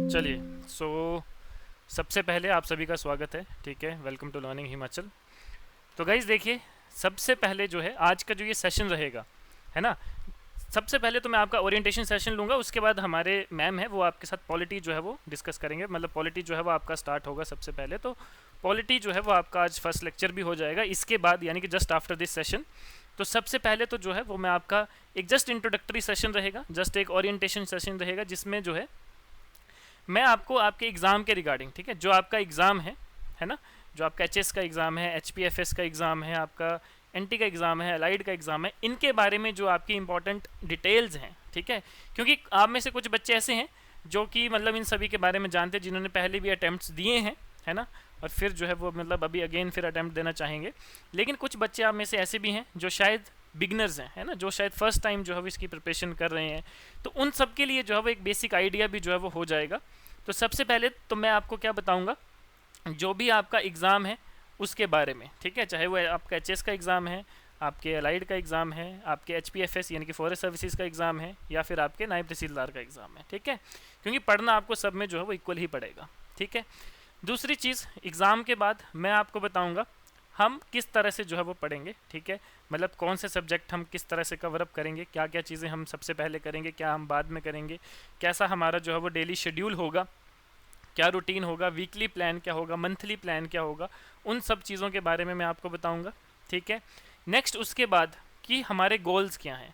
चलिए सबसे पहले आप सभी का स्वागत है। ठीक है, वेलकम टू लर्निंग हिमाचल। तो गाइज देखिए, सबसे पहले जो है आज का जो ये सेशन रहेगा, है ना। सबसे पहले तो मैं आपका ओरिएंटेशन सेशन लूँगा, उसके बाद हमारे मैम है वो आपके साथ पॉलिटी जो है वो डिस्कस करेंगे। मतलब पॉलिटी जो है वो आपका स्टार्ट होगा सबसे पहले। तो पॉलिटी जो है वो आपका आज फर्स्ट लेक्चर भी हो जाएगा इसके बाद, यानी कि जस्ट आफ्टर दिस सेशन। तो सबसे पहले तो जो है वो मैं आपका एक जस्ट इंट्रोडक्टरी सेशन रहेगा, जस्ट एक ओरिएंटेशन सेशन रहेगा, जिसमें जो है मैं आपको आपके एग्ज़ाम के रिगार्डिंग, ठीक है, जो आपका एग्ज़ाम है ना, जो आपका एचएस का एग्ज़ाम है, एचपीएफएस का एग्ज़ाम है, आपका एनटी का एग्ज़ाम है, अलाइड का एग्ज़ाम है, इनके बारे में जो आपकी इंपॉर्टेंट डिटेल्स हैं, ठीक है। क्योंकि आप में से कुछ बच्चे ऐसे हैं जो कि मतलब इन सभी के बारे में जानते हैं, जिन्होंने पहले भी अटैम्प्ट्स दिए हैं, है ना, और फिर जो है वो मतलब अभी अगेन फिर अटैम्प्ट देना चाहेंगे। लेकिन कुछ बच्चे आप में से ऐसे भी हैं जो शायद बिगनर्स हैं, है ना, जो शायद फर्स्ट टाइम जो है वो इसकी प्रिपरेशन कर रहे हैं। तो उन सब के लिए जो है वो एक बेसिक आइडिया भी जो है वो हो जाएगा। तो सबसे पहले तो मैं आपको क्या बताऊंगा, जो भी आपका एग्ज़ाम है उसके बारे में, ठीक है, चाहे वो आपका एचएस का एग्ज़ाम है, आपके अलाइड का एग्ज़ाम है, आपके एचपीएफएस यानी कि फॉरेस्ट सर्विसेज का एग्ज़ाम है, या फिर आपके नायब तहसीलदार का एग्ज़ाम है, ठीक है। क्योंकि पढ़ना आपको सब में जो है वो इक्वल ही पड़ेगा, ठीक है। दूसरी चीज़, एग्ज़ाम के बाद मैं आपको बताऊंगा हम किस तरह से जो है वो पढ़ेंगे, ठीक है। मतलब कौन से सब्जेक्ट हम किस तरह से कवर अप करेंगे, क्या क्या चीज़ें हम सबसे पहले करेंगे, क्या हम बाद में करेंगे, कैसा हमारा जो है वो डेली शेड्यूल होगा, क्या रूटीन होगा, वीकली प्लान क्या होगा, मंथली प्लान क्या होगा, उन सब चीज़ों के बारे में मैं आपको बताऊंगा, ठीक है। नेक्स्ट उसके बाद कि हमारे गोल्स क्या हैं,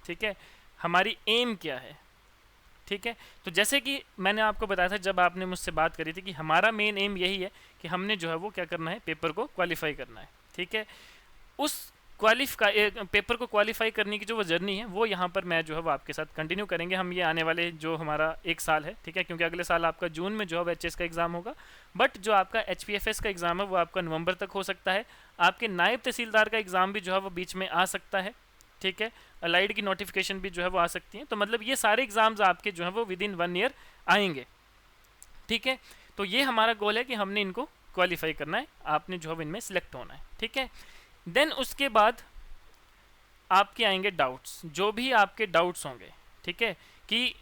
ठीक है, हमारी एम क्या है, ठीक है। तो जैसे कि मैंने आपको बताया था जब आपने मुझसे बात करी थी कि हमारा मेन एम यही है कि हमने जो है वो क्या करना है, पेपर को क्वालिफाई करना है, ठीक है। उस पेपर को क्वालिफाई करने की जो वो जर्नी है वो यहाँ पर मैं जो है वो आपके साथ कंटिन्यू करेंगे हम, ये आने वाले जो हमारा एक साल है, ठीक है। क्योंकि अगले साल आपका जून में जो है एचएस का एग्ज़ाम होगा, बट जो आपका एचपीएफएस का एग्ज़ाम है वो आपका नवंबर तक हो सकता है। आपके नायब तहसीलदार का एग्ज़ाम भी जो है वो बीच में आ सकता है, ठीक है। अलाइड की नोटिफिकेशन भी जो है वो आ सकती है। तो मतलब ये सारे एग्ज़ाम्स आपके जो है वो विद इन 1 ईयर आएंगे, ठीक है। तो ये हमारा गोल है कि हमने इनको क्वालिफाई करना है, आपने जो है इनमें सिलेक्ट होना है, ठीक है। देन उसके बाद आपके आएंगे डाउट्स, जो भी आपके डाउट्स होंगे, ठीक है, कि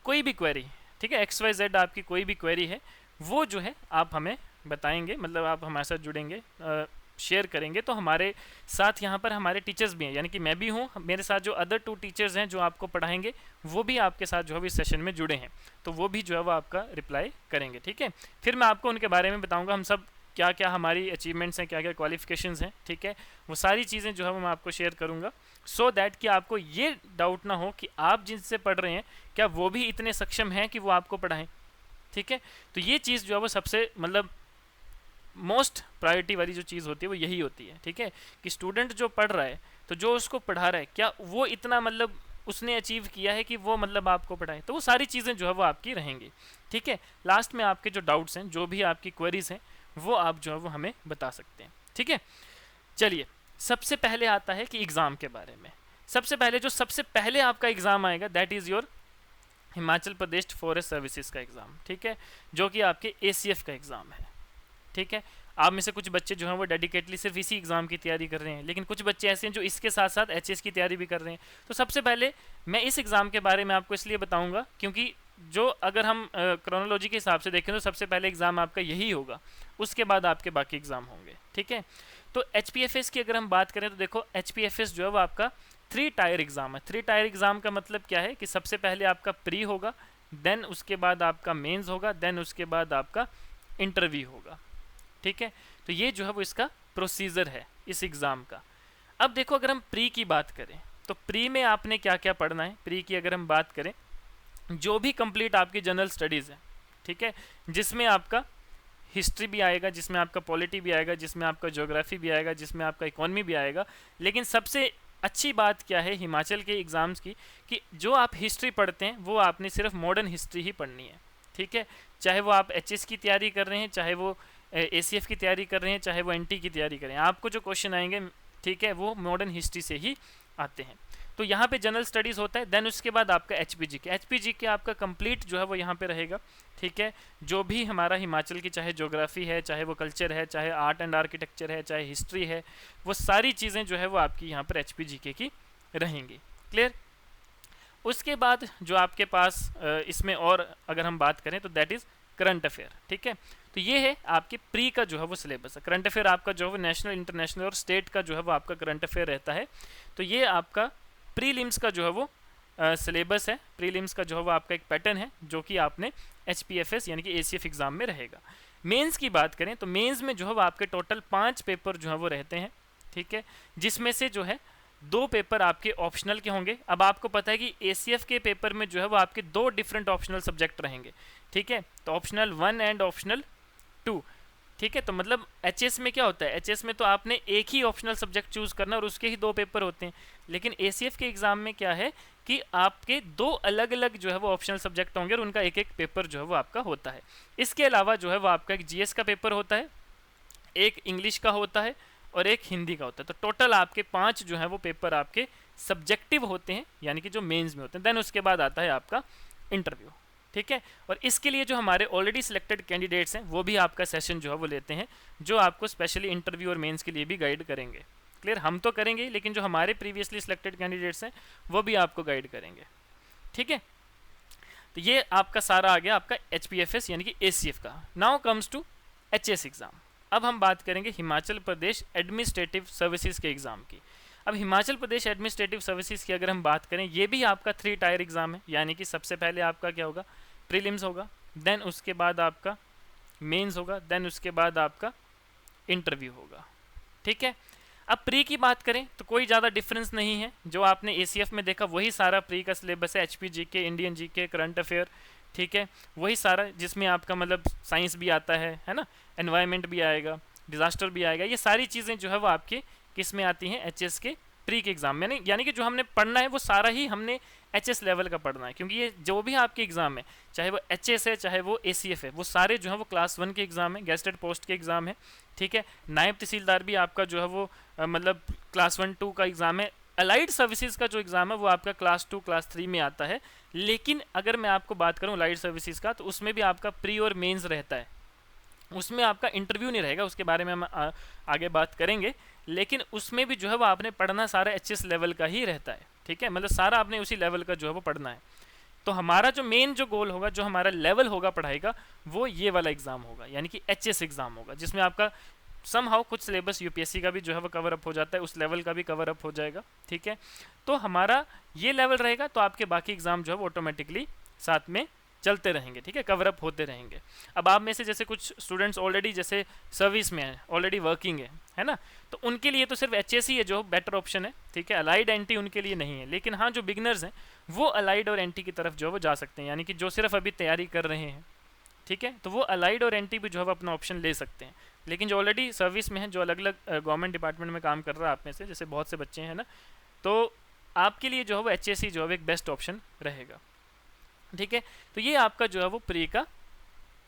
कोई भी क्वेरी, ठीक है, एक्स वाई जेड आपकी कोई भी क्वेरी है वो जो है आप हमें बताएंगे, मतलब आप हमारे साथ जुड़ेंगे, शेयर करेंगे। तो हमारे साथ यहाँ पर हमारे टीचर्स भी हैं, यानी कि मैं भी हूँ, मेरे साथ जो अदर 2 टीचर्स हैं जो आपको पढ़ाएंगे वो भी आपके साथ जो है इस सेशन में जुड़े हैं, तो वो भी जो है वो आपका रिप्लाई करेंगे, ठीक है। फिर मैं आपको उनके बारे में बताऊँगा, हम सब क्या क्या हमारी अचीवमेंट्स हैं, क्या क्या क्वालिफिकेशंस हैं, ठीक है। वो सारी चीज़ें जो है वो मैं आपको शेयर करूँगा, सो दैट कि आपको ये डाउट ना हो कि आप जिनसे पढ़ रहे हैं क्या वो भी इतने सक्षम हैं कि वो आपको पढ़ाएं, ठीक है। तो ये चीज़ जो है वो सबसे मतलब मोस्ट प्रायोरिटी वाली जो चीज़ होती है वो यही होती है, ठीक है, कि स्टूडेंट जो पढ़ रहा है तो जो उसको पढ़ा रहा है क्या वो इतना मतलब उसने अचीव किया है कि वो मतलब आपको पढ़ाए। तो वो सारी चीज़ें जो है वो आपकी रहेंगी, ठीक है। लास्ट में आपके जो डाउट्स हैं, जो भी आपकी क्वेरीज हैं, वो आप जो है वो हमें बता सकते हैं, ठीक है। चलिए, सबसे पहले आता है कि एग्ज़ाम के बारे में। सबसे पहले आपका एग्ज़ाम आएगा that is your Himachal Pradesh forest services का एग्ज़ाम, ठीक है, जो कि आपके एसीएफ का एग्ज़ाम है, ठीक है। आप में से कुछ बच्चे जो हैं वो डेडिकेटली सिर्फ इसी एग्ज़ाम की तैयारी कर रहे हैं, लेकिन कुछ बच्चे ऐसे हैं जो इसके साथ साथ एचएस की तैयारी भी कर रहे हैं। तो सबसे पहले मैं इस एग्ज़ाम के बारे में आपको इसलिए बताऊंगा क्योंकि जो अगर हम क्रोनोलॉजी के हिसाब से देखें तो सबसे पहले एग्ज़ाम आपका यही होगा, उसके बाद आपके बाकी एग्ज़ाम होंगे, ठीक है। तो एचपीएफएस की अगर हम बात करें तो देखो, एचपीएफएस जो है वो आपका 3 टायर एग्ज़ाम है। 3 टायर एग्ज़ाम का मतलब क्या है कि सबसे पहले आपका प्री होगा, देन उसके बाद आपका मेंस होगा, देन उसके बाद आपका इंटरव्यू होगा, ठीक है। तो ये जो है वो इसका प्रोसीजर है इस एग्ज़ाम का। अब देखो, अगर हम प्री की बात करें तो प्री में आपने क्या क्या पढ़ना है। प्री की अगर हम बात करें, जो भी कंप्लीट आपकी जनरल स्टडीज़ है, ठीक है, जिसमें आपका हिस्ट्री भी आएगा, जिसमें आपका पॉलिटी भी आएगा, जिसमें आपका ज्योग्राफी भी आएगा, जिसमें आपका इकोनॉमी भी आएगा। लेकिन सबसे अच्छी बात क्या है हिमाचल के एग्ज़ाम्स की, कि जो आप हिस्ट्री पढ़ते हैं वो आपने सिर्फ मॉडर्न हिस्ट्री ही पढ़नी है, ठीक है। चाहे वो आप एचएस की तैयारी कर रहे हैं, चाहे वो एसीएफ की तैयारी कर रहे हैं, चाहे वो एनटी की तैयारी करें, आपको जो क्वेश्चन आएंगे, ठीक है, वो मॉडर्न हिस्ट्री से ही आते हैं। तो यहाँ पे जनरल स्टडीज़ होता है। देन उसके बाद आपका एचपीजी के आपका कंप्लीट जो है वो यहाँ पे रहेगा, ठीक है। जो भी हमारा हिमाचल की चाहे ज्योग्राफी है, चाहे वो कल्चर है, चाहे आर्ट एंड आर्किटेक्चर है, चाहे हिस्ट्री है, वो सारी चीज़ें जो है वो आपकी यहाँ पर एचपीजी की रहेंगी। क्लियर। उसके बाद जो आपके पास इसमें और अगर हम बात करें तो दैट इज़ करंट अफेयर, ठीक है। तो ये है आपके प्री का जो है वो सिलेबस है। करंट अफेयर आपका जो है वो नेशनल, इंटरनेशनल और स्टेट का जो है वो आपका करंट अफेयर रहता है। तो ये आपका प्रीलिम्स का जो है वो सिलेबस है। प्रीलिम्स का जो है वो आपका एक पैटर्न है जो कि आपने HPFS यानी कि ACF एग्जाम में रहेगा। मेंस की बात करें तो मेंस में जो है वो आपके टोटल 5 पेपर जो है वो रहते हैं, ठीक है, जिसमें से जो है 2 पेपर आपके ऑप्शनल के होंगे। अब आपको पता है कि ACF के पेपर में जो है वो आपके 2 डिफरेंट ऑप्शनल सब्जेक्ट रहेंगे, ठीक है। तो ऑप्शनल 1 एंड ऑप्शनल 2, ठीक है। तो मतलब HS में क्या होता है, HS में तो आपने एक ही ऑप्शनल सब्जेक्ट चूज करना और उसके ही 2 पेपर होते हैं। लेकिन ACF के एग्जाम में क्या है कि आपके 2 अलग अलग जो है वो ऑप्शनल सब्जेक्ट होंगे और उनका एक एक पेपर जो है वो आपका होता है। इसके अलावा जो है वो आपका एक GS का पेपर होता है, एक इंग्लिश का होता है और एक हिंदी का होता है। तो टोटल आपके 5 जो है वो पेपर आपके सब्जेक्टिव होते हैं, यानी कि जो मेंस में होते हैं। देन उसके बाद आता है आपका इंटरव्यू, ठीक है। और इसके लिए जो हमारे ऑलरेडी सिलेक्टेड कैंडिडेट्स हैं वो भी आपका सेशन जो है वो लेते हैं, जो आपको स्पेशली इंटरव्यू और मेंस के लिए भी गाइड करेंगे। क्लियर, हम तो करेंगे लेकिन जो हमारे प्रीवियसली सिलेक्टेड कैंडिडेट्स हैं वो भी आपको गाइड करेंगे, ठीक है। तो ये आपका सारा आ गया आपका HPFS यानी कि ACF का। Now comes to HS exam. अब हम बात करेंगे हिमाचल प्रदेश एडमिनिस्ट्रेटिव सर्विसेज के एग्ज़ाम की। अब हिमाचल प्रदेश एडमिनिस्ट्रेटिव सर्विसेज की अगर हम बात करें, ये भी आपका 3 टायर एग्ज़ाम है, यानी कि सबसे पहले आपका क्या होगा, प्रीलिम्स होगा, देन उसके बाद आपका मेंस होगा, देन उसके बाद आपका इंटरव्यू होगा, ठीक है। अब प्री की बात करें तो कोई ज़्यादा डिफरेंस नहीं है, जो आपने ACF में देखा वही सारा प्री का सिलेबस है। HP GK, Indian GK, current affair, ठीक है, वही सारा, जिसमें आपका मतलब साइंस भी आता है ना, एनवायरनमेंट भी आएगा, डिजास्टर भी आएगा। ये सारी चीज़ें जो है वो आपके किस में आती हैं, HS के प्री के एग्जाम में। यानी कि जो हमने पढ़ना है वो सारा ही हमने HS लेवल का पढ़ना है, क्योंकि ये जो भी आपके एग्जाम है, चाहे वो HS है चाहे वो ACF है, वो सारे जो है वो क्लास 1 के एग्जाम है, गेस्टेड पोस्ट के एग्जाम है, ठीक है। नायब तहसीलदार भी आपका जो है वो मतलब क्लास 1 2 का एग्जाम है। अलाइड सर्विसेज का जो एग्ज़ाम है वो आपका क्लास 2 क्लास 3 में आता है। लेकिन अगर मैं आपको बात करूं अलाइड सर्विसेज का, तो उसमें भी आपका प्री और मेंस रहता है, उसमें आपका इंटरव्यू नहीं रहेगा, उसके बारे में हम आगे बात करेंगे। लेकिन उसमें भी जो है वो आपने पढ़ना सारा HS लेवल का ही रहता है, ठीक है, मतलब सारा आपने उसी लेवल का जो है वो पढ़ना है। तो हमारा जो मेन जो गोल होगा, जो हमारा लेवल होगा पढ़ाई का, वो ये वाला एग्ज़ाम होगा, यानी कि HS एग्ज़ाम होगा, जिसमें आपका समहाउ कुछ सिलेबस UPSC का भी जो है वो कवर अप हो जाता है, उस लेवल का भी कवर अप हो जाएगा, ठीक है। तो हमारा ये लेवल रहेगा, तो आपके बाकी एग्जाम जो है वो ऑटोमेटिकली साथ में चलते रहेंगे, ठीक है, कवर अप होते रहेंगे। अब आप में से जैसे कुछ स्टूडेंट्स ऑलरेडी जैसे सर्विस में हैं, ऑलरेडी वर्किंग है ना, तो उनके लिए तो सिर्फ HS ही है जो बेटर ऑप्शन है, ठीक है। अलाइड NT उनके लिए नहीं है। लेकिन हाँ, जो बिगनर्स हैं वो अलाइड और NT की तरफ जो है वो जा सकते हैं, यानी कि जो सिर्फ अभी तैयारी कर रहे हैं, ठीक है, तो वो अलाइड और NT भी जो है अपना ऑप्शन ले सकते हैं। लेकिन जो ऑलरेडी सर्विस में है, जो अलग अलग गवर्नमेंट डिपार्टमेंट में काम कर रहा है आप में से, जैसे बहुत से बच्चे हैं ना, तो आपके लिए जो है वो HS ही जो है एक बेस्ट ऑप्शन रहेगा, ठीक है। तो ये आपका जो है वो प्री का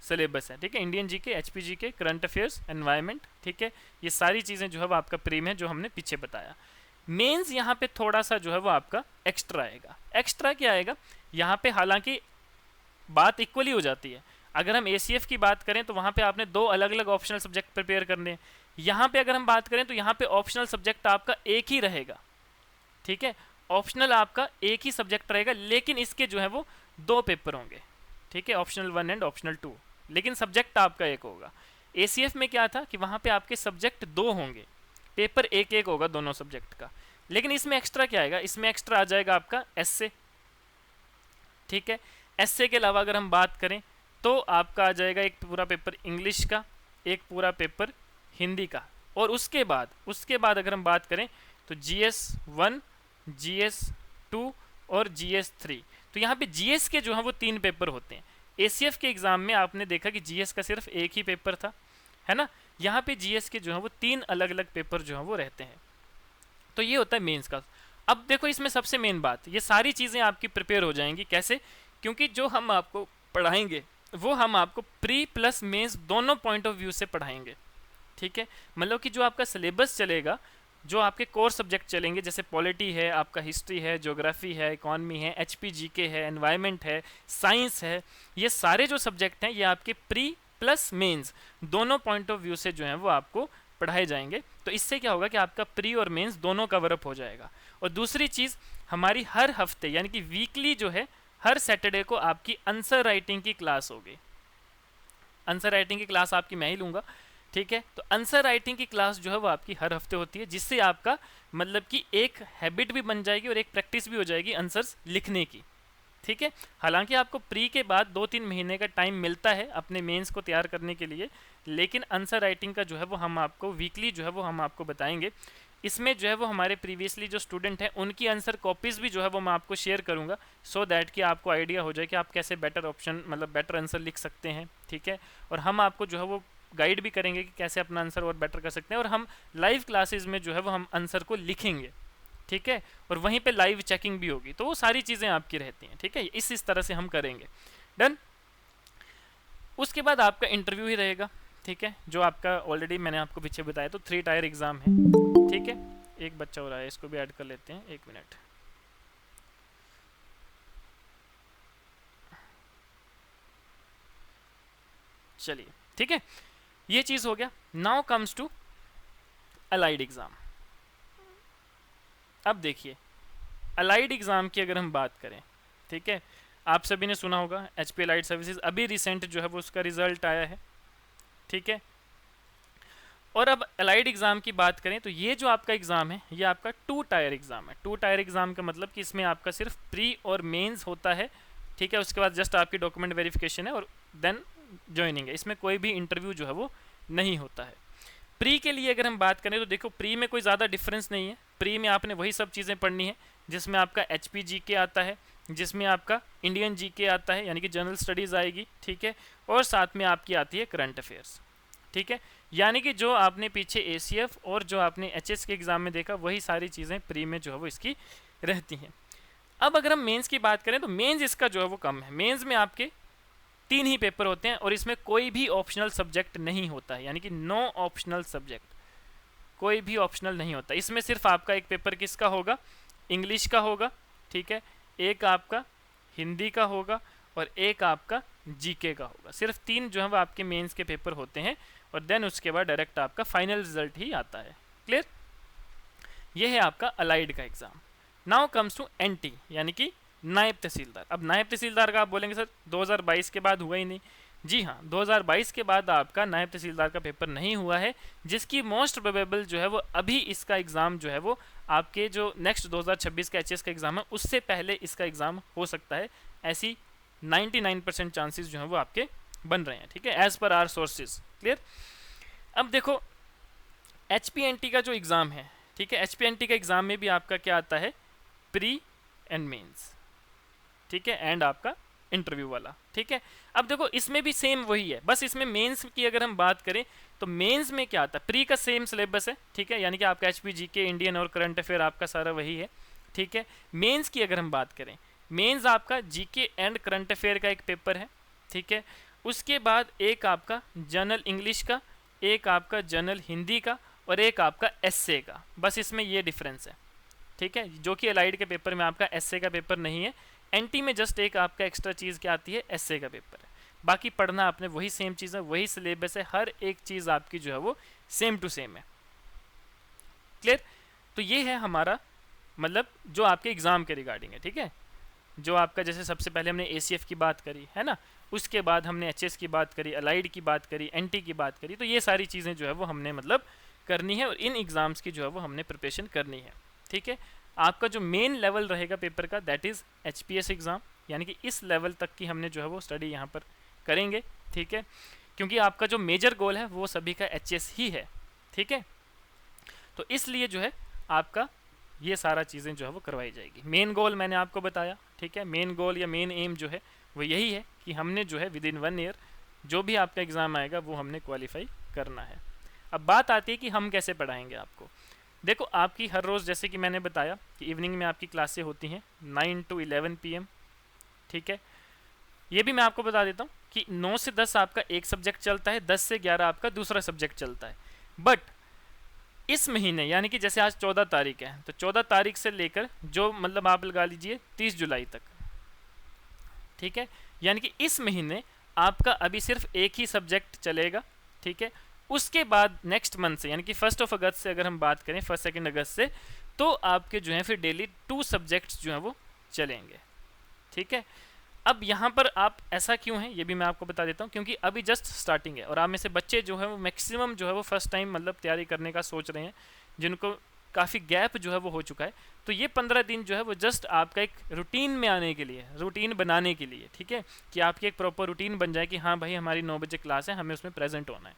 सिलेबस है, ठीक है। Indian GK, HP GK, current affairs, environment, ठीक है, ये सारी चीज़ें जो है वो आपका प्री में जो हमने पीछे बताया। मेंस यहाँ पे थोड़ा सा जो है वो आपका एक्स्ट्रा आएगा। एक्स्ट्रा क्या आएगा यहाँ पे, हालांकि बात इक्वली हो जाती है। अगर हम ACF की बात करें तो वहाँ पे आपने 2 अलग अलग ऑप्शनल सब्जेक्ट प्रिपेयर करने हैं। यहाँ पे अगर हम बात करें तो यहाँ पे ऑप्शनल सब्जेक्ट आपका एक ही रहेगा, ठीक है, ऑप्शनल आपका एक ही सब्जेक्ट रहेगा, लेकिन इसके जो है वो 2 पेपर होंगे, ठीक है, ऑप्शनल 1 एंड ऑप्शनल 2, लेकिन सब्जेक्ट आपका एक होगा। ACF में क्या था कि वहाँ पे आपके सब्जेक्ट 2 होंगे, पेपर एक एक होगा दोनों सब्जेक्ट का। लेकिन इसमें एक्स्ट्रा क्या आएगा, इसमें एक्स्ट्रा आ जाएगा आपका एस्से, ठीक है। एस्से के अलावा अगर हम बात करें तो आपका आ जाएगा एक पूरा पेपर इंग्लिश का, एक पूरा पेपर हिंदी का, और उसके बाद अगर हम बात करें तो GS 1, GS 2 और GS 3। तो यहाँ पे GS के जो है वो 3 पेपर होते हैं। ACF के एग्ज़ाम में आपने देखा कि GS का सिर्फ एक ही पेपर था, है ना। यहाँ पे GS के जो है वो 3 अलग अलग पेपर जो है वो रहते हैं। तो ये होता है मेंस का। अब देखो इसमें सबसे मेन बात, ये सारी चीज़ें आपकी प्रिपेयर हो जाएंगी कैसे, क्योंकि जो हम आपको पढ़ाएंगे वो हम आपको प्री प्लस मेंस दोनों पॉइंट ऑफ व्यू से पढ़ाएंगे, ठीक है। मतलब कि जो आपका सिलेबस चलेगा, जो आपके कोर सब्जेक्ट चलेंगे, जैसे पॉलिटी है, आपका हिस्ट्री है, ज्योग्राफी है, इकॉनमी है, HP GK है, एनवायरनमेंट है, साइंस है, ये सारे जो सब्जेक्ट हैं ये आपके प्री प्लस मेंस दोनों पॉइंट ऑफ व्यू से जो है वो आपको पढ़ाए जाएंगे। तो इससे क्या होगा कि आपका प्री और मेंस दोनों कवर अप हो जाएगा। और दूसरी चीज़, हमारी हर हफ्ते यानी कि वीकली जो है हर सैटरडे को आपकी आंसर राइटिंग की क्लास होगी। आंसर राइटिंग की क्लास आपकी मैं ही लूँगा, ठीक है। तो आंसर राइटिंग की क्लास जो है वो आपकी हर हफ्ते होती है, जिससे आपका मतलब कि एक हैबिट भी बन जाएगी और एक प्रैक्टिस भी हो जाएगी आंसर्स लिखने की, ठीक है। हालांकि आपको प्री के बाद 2-3 महीने का टाइम मिलता है अपने मेंस को तैयार करने के लिए, लेकिन आंसर राइटिंग का जो है वो हम आपको वीकली जो है वो हम आपको बताएंगे। इसमें जो है वो हमारे प्रीवियसली जो स्टूडेंट हैं उनकी आंसर कॉपीज़ भी जो है वो मैं आपको शेयर करूंगा, सो दैट कि आपको आइडिया हो जाए कि आप कैसे बेटर ऑप्शन मतलब बेटर आंसर लिख सकते हैं, ठीक है। और हम आपको जो है वो गाइड भी करेंगे कि कैसे अपना आंसर और बेटर कर सकते हैं, और हम लाइव क्लासेस में जो है वो हम आंसर को लिखेंगे, ठीक है। और वहीं पे लाइव चेकिंग भी होगी, तो वो सारी चीज़ें आपकी रहती हैं, ठीक है। इस तरह से हम करेंगे। डन। उसके बाद आपका इंटरव्यू ही रहेगा, ठीक है, जो आपका ऑलरेडी मैंने आपको पीछे बताया। तो 3 टायर एग्जाम है, ठीक है। एक बच्चा हो रहा है, इसको भी ऐड कर लेते हैं, 1 मिनट। चलिए, ठीक है, ये चीज़ हो गया। Now comes to allied exam. अब देखिए अलाइड एग्ज़ाम की अगर हम बात करें, ठीक है, आप सभी ने सुना होगा HP अलाइड सर्विसेज, अभी रिसेंट जो है वो उसका रिजल्ट आया है, ठीक है। और अब अलाइड एग्ज़ाम की बात करें तो ये जो आपका एग्ज़ाम है ये आपका 2 टायर एग्ज़ाम है। 2 टायर एग्ज़ाम का मतलब कि इसमें आपका सिर्फ प्री और मेंस होता है, ठीक है। उसके बाद जस्ट आपकी डॉक्यूमेंट वेरिफिकेशन है और देन ज्वाइनिंग है। इसमें कोई भी इंटरव्यू जो है वो नहीं होता है। प्री के लिए अगर हम बात करें तो देखो प्री में कोई ज़्यादा डिफरेंस नहीं है। प्री में आपने वही सब चीज़ें पढ़नी है जिसमें आपका HP GK आता है, जिसमें आपका इंडियन GK आता है यानी कि जनरल स्टडीज़ आएगी, ठीक है। और साथ में आपकी आती है करंट अफेयर्स, ठीक है। यानी कि जो आपने पीछे ACF और जो आपने HS के एग्ज़ाम में देखा वही सारी चीज़ें प्री में जो है वो इसकी रहती हैं। अब अगर हम मेंस की बात करें तो मेंस इसका जो है वो कम है। मेंस में आपके 3 ही पेपर होते हैं और इसमें कोई भी ऑप्शनल सब्जेक्ट नहीं होता है, यानी कि नो ऑप्शनल सब्जेक्ट, कोई भी ऑप्शनल नहीं होता। इसमें सिर्फ आपका एक पेपर किसका होगा, इंग्लिश का होगा, ठीक है, एक आपका हिंदी का होगा और एक आपका GK का होगा। सिर्फ 3 जो है वो आपके मेंस के पेपर होते हैं और देन उसके बाद डायरेक्ट आपका फाइनल रिजल्ट ही आता है। क्लियर। ये है आपका अलाइड का exam. Now comes to NT यानी कि नायब तहसीलदार। अब नायब तहसीलदार का आप बोलेंगे सर 2022 के बाद हुआ ही नहीं। जी हाँ, 2022 के बाद आपका नायब तहसीलदार का पेपर नहीं हुआ है, जिसकी मोस्ट प्रोबेबल जो है वो अभी इसका एग्ज़ाम जो है वो आपके जो नेक्स्ट 2026 का HS का एग्ज़ाम है उससे पहले इसका एग्ज़ाम हो सकता है। ऐसी 99% चांसेस जो हैं वो आपके बन रहे हैं, ठीक है, as per are sources. Clear. अब देखो HPNT का जो एग्ज़ाम है, ठीक है, HPNT का एग्ज़ाम में भी आपका क्या आता है, प्री एंड मेंस, ठीक है, एंड आपका इंटरव्यू वाला, ठीक है। अब देखो इसमें भी सेम वही है, बस इसमें मेंस की अगर हम बात करें तो मेंस में क्या आता है, प्री का सेम सिलेबस है, ठीक है, यानी कि आपका HP GK इंडियन और करंट अफेयर आपका सारा वही है, ठीक है। मेंस की अगर हम बात करें, मेंस आपका GK एंड करंट अफेयर का एक पेपर है, ठीक है। उसके बाद एक आपका जनरल इंग्लिश का, एक आपका जनरल हिंदी का और एक आपका एस्से का, बस इसमें ये डिफरेंस है, ठीक है, जो कि अलाइड के पेपर में आपका एस्से का पेपर नहीं है। NT में जस्ट एक आपका एक्स्ट्रा चीज़ क्या आती है, एस्से का पेपर है। बाकी पढ़ना आपने वही सेम चीज़ है, वही सिलेबस है, हर एक चीज़ आपकी जो है वो सेम टू सेम है। क्लियर। तो ये है हमारा मतलब जो आपके एग्ज़ाम के रिगार्डिंग है, ठीक है। जो आपका जैसे सबसे पहले हमने ACF की बात करी है ना, उसके बाद हमने HS की बात करी, अलाइड की बात करी, NT की बात करी, तो ये सारी चीज़ें जो है वो हमने मतलब करनी है और इन एग्ज़ाम्स की जो है वो हमने प्रिपरेशन करनी है, ठीक है। आपका जो मेन लेवल रहेगा पेपर का दैट इज़ HPS एग्ज़ाम, यानी कि इस लेवल तक की हमने जो है वो स्टडी यहाँ पर करेंगे, ठीक है, क्योंकि आपका जो मेजर गोल है वो सभी का HS ही है, ठीक है। तो इसलिए जो है आपका ये सारा चीज़ें जो है वो करवाई जाएगी। मेन गोल मैंने आपको बताया, ठीक है, मेन गोल या मेन एम जो है वो यही है कि हमने जो है विदिन 1 ईयर जो भी आपका एग्ज़ाम आएगा वो हमने क्वालिफाई करना है। अब बात आती है कि हम कैसे पढ़ाएंगे आपको। देखो आपकी हर रोज़ जैसे कि मैंने बताया कि इवनिंग में आपकी क्लासें होती हैं 9 to 11 PM, ठीक है। ये भी मैं आपको बता देता हूँ कि 9 से 10 आपका एक सब्जेक्ट चलता है, 10 से 11 आपका दूसरा सब्जेक्ट चलता है। बट इस महीने यानी कि जैसे आज 14 तारीख है तो 14 तारीख से लेकर जो मतलब आप लगा लीजिए 30 जुलाई तक, ठीक है, यानी कि इस महीने आपका अभी सिर्फ एक ही सब्जेक्ट चलेगा, ठीक है। उसके बाद नेक्स्ट मंथ से यानी कि 1 अगस्त से अगर हम बात करें 1 2 अगस्त से, तो आपके जो है फिर डेली 2 सब्जेक्ट्स जो हैं वो चलेंगे, ठीक है। अब यहाँ पर आप ऐसा क्यों है ये भी मैं आपको बता देता हूँ, क्योंकि अभी जस्ट स्टार्टिंग है और आप में से बच्चे जो है वो मैक्सिमम जो है वो फर्स्ट टाइम मतलब तैयारी करने का सोच रहे हैं, जिनको काफ़ी गैप जो है वो हो चुका है। तो ये 15 दिन जो है वो जस्ट आपका एक रूटीन में आने के लिए, रूटीन बनाने के लिए, ठीक है, कि आपकी एक प्रॉपर रूटीन बन जाए कि हाँ भाई हमारी 9 बजे क्लास है, हमें उसमें प्रेजेंट होना है।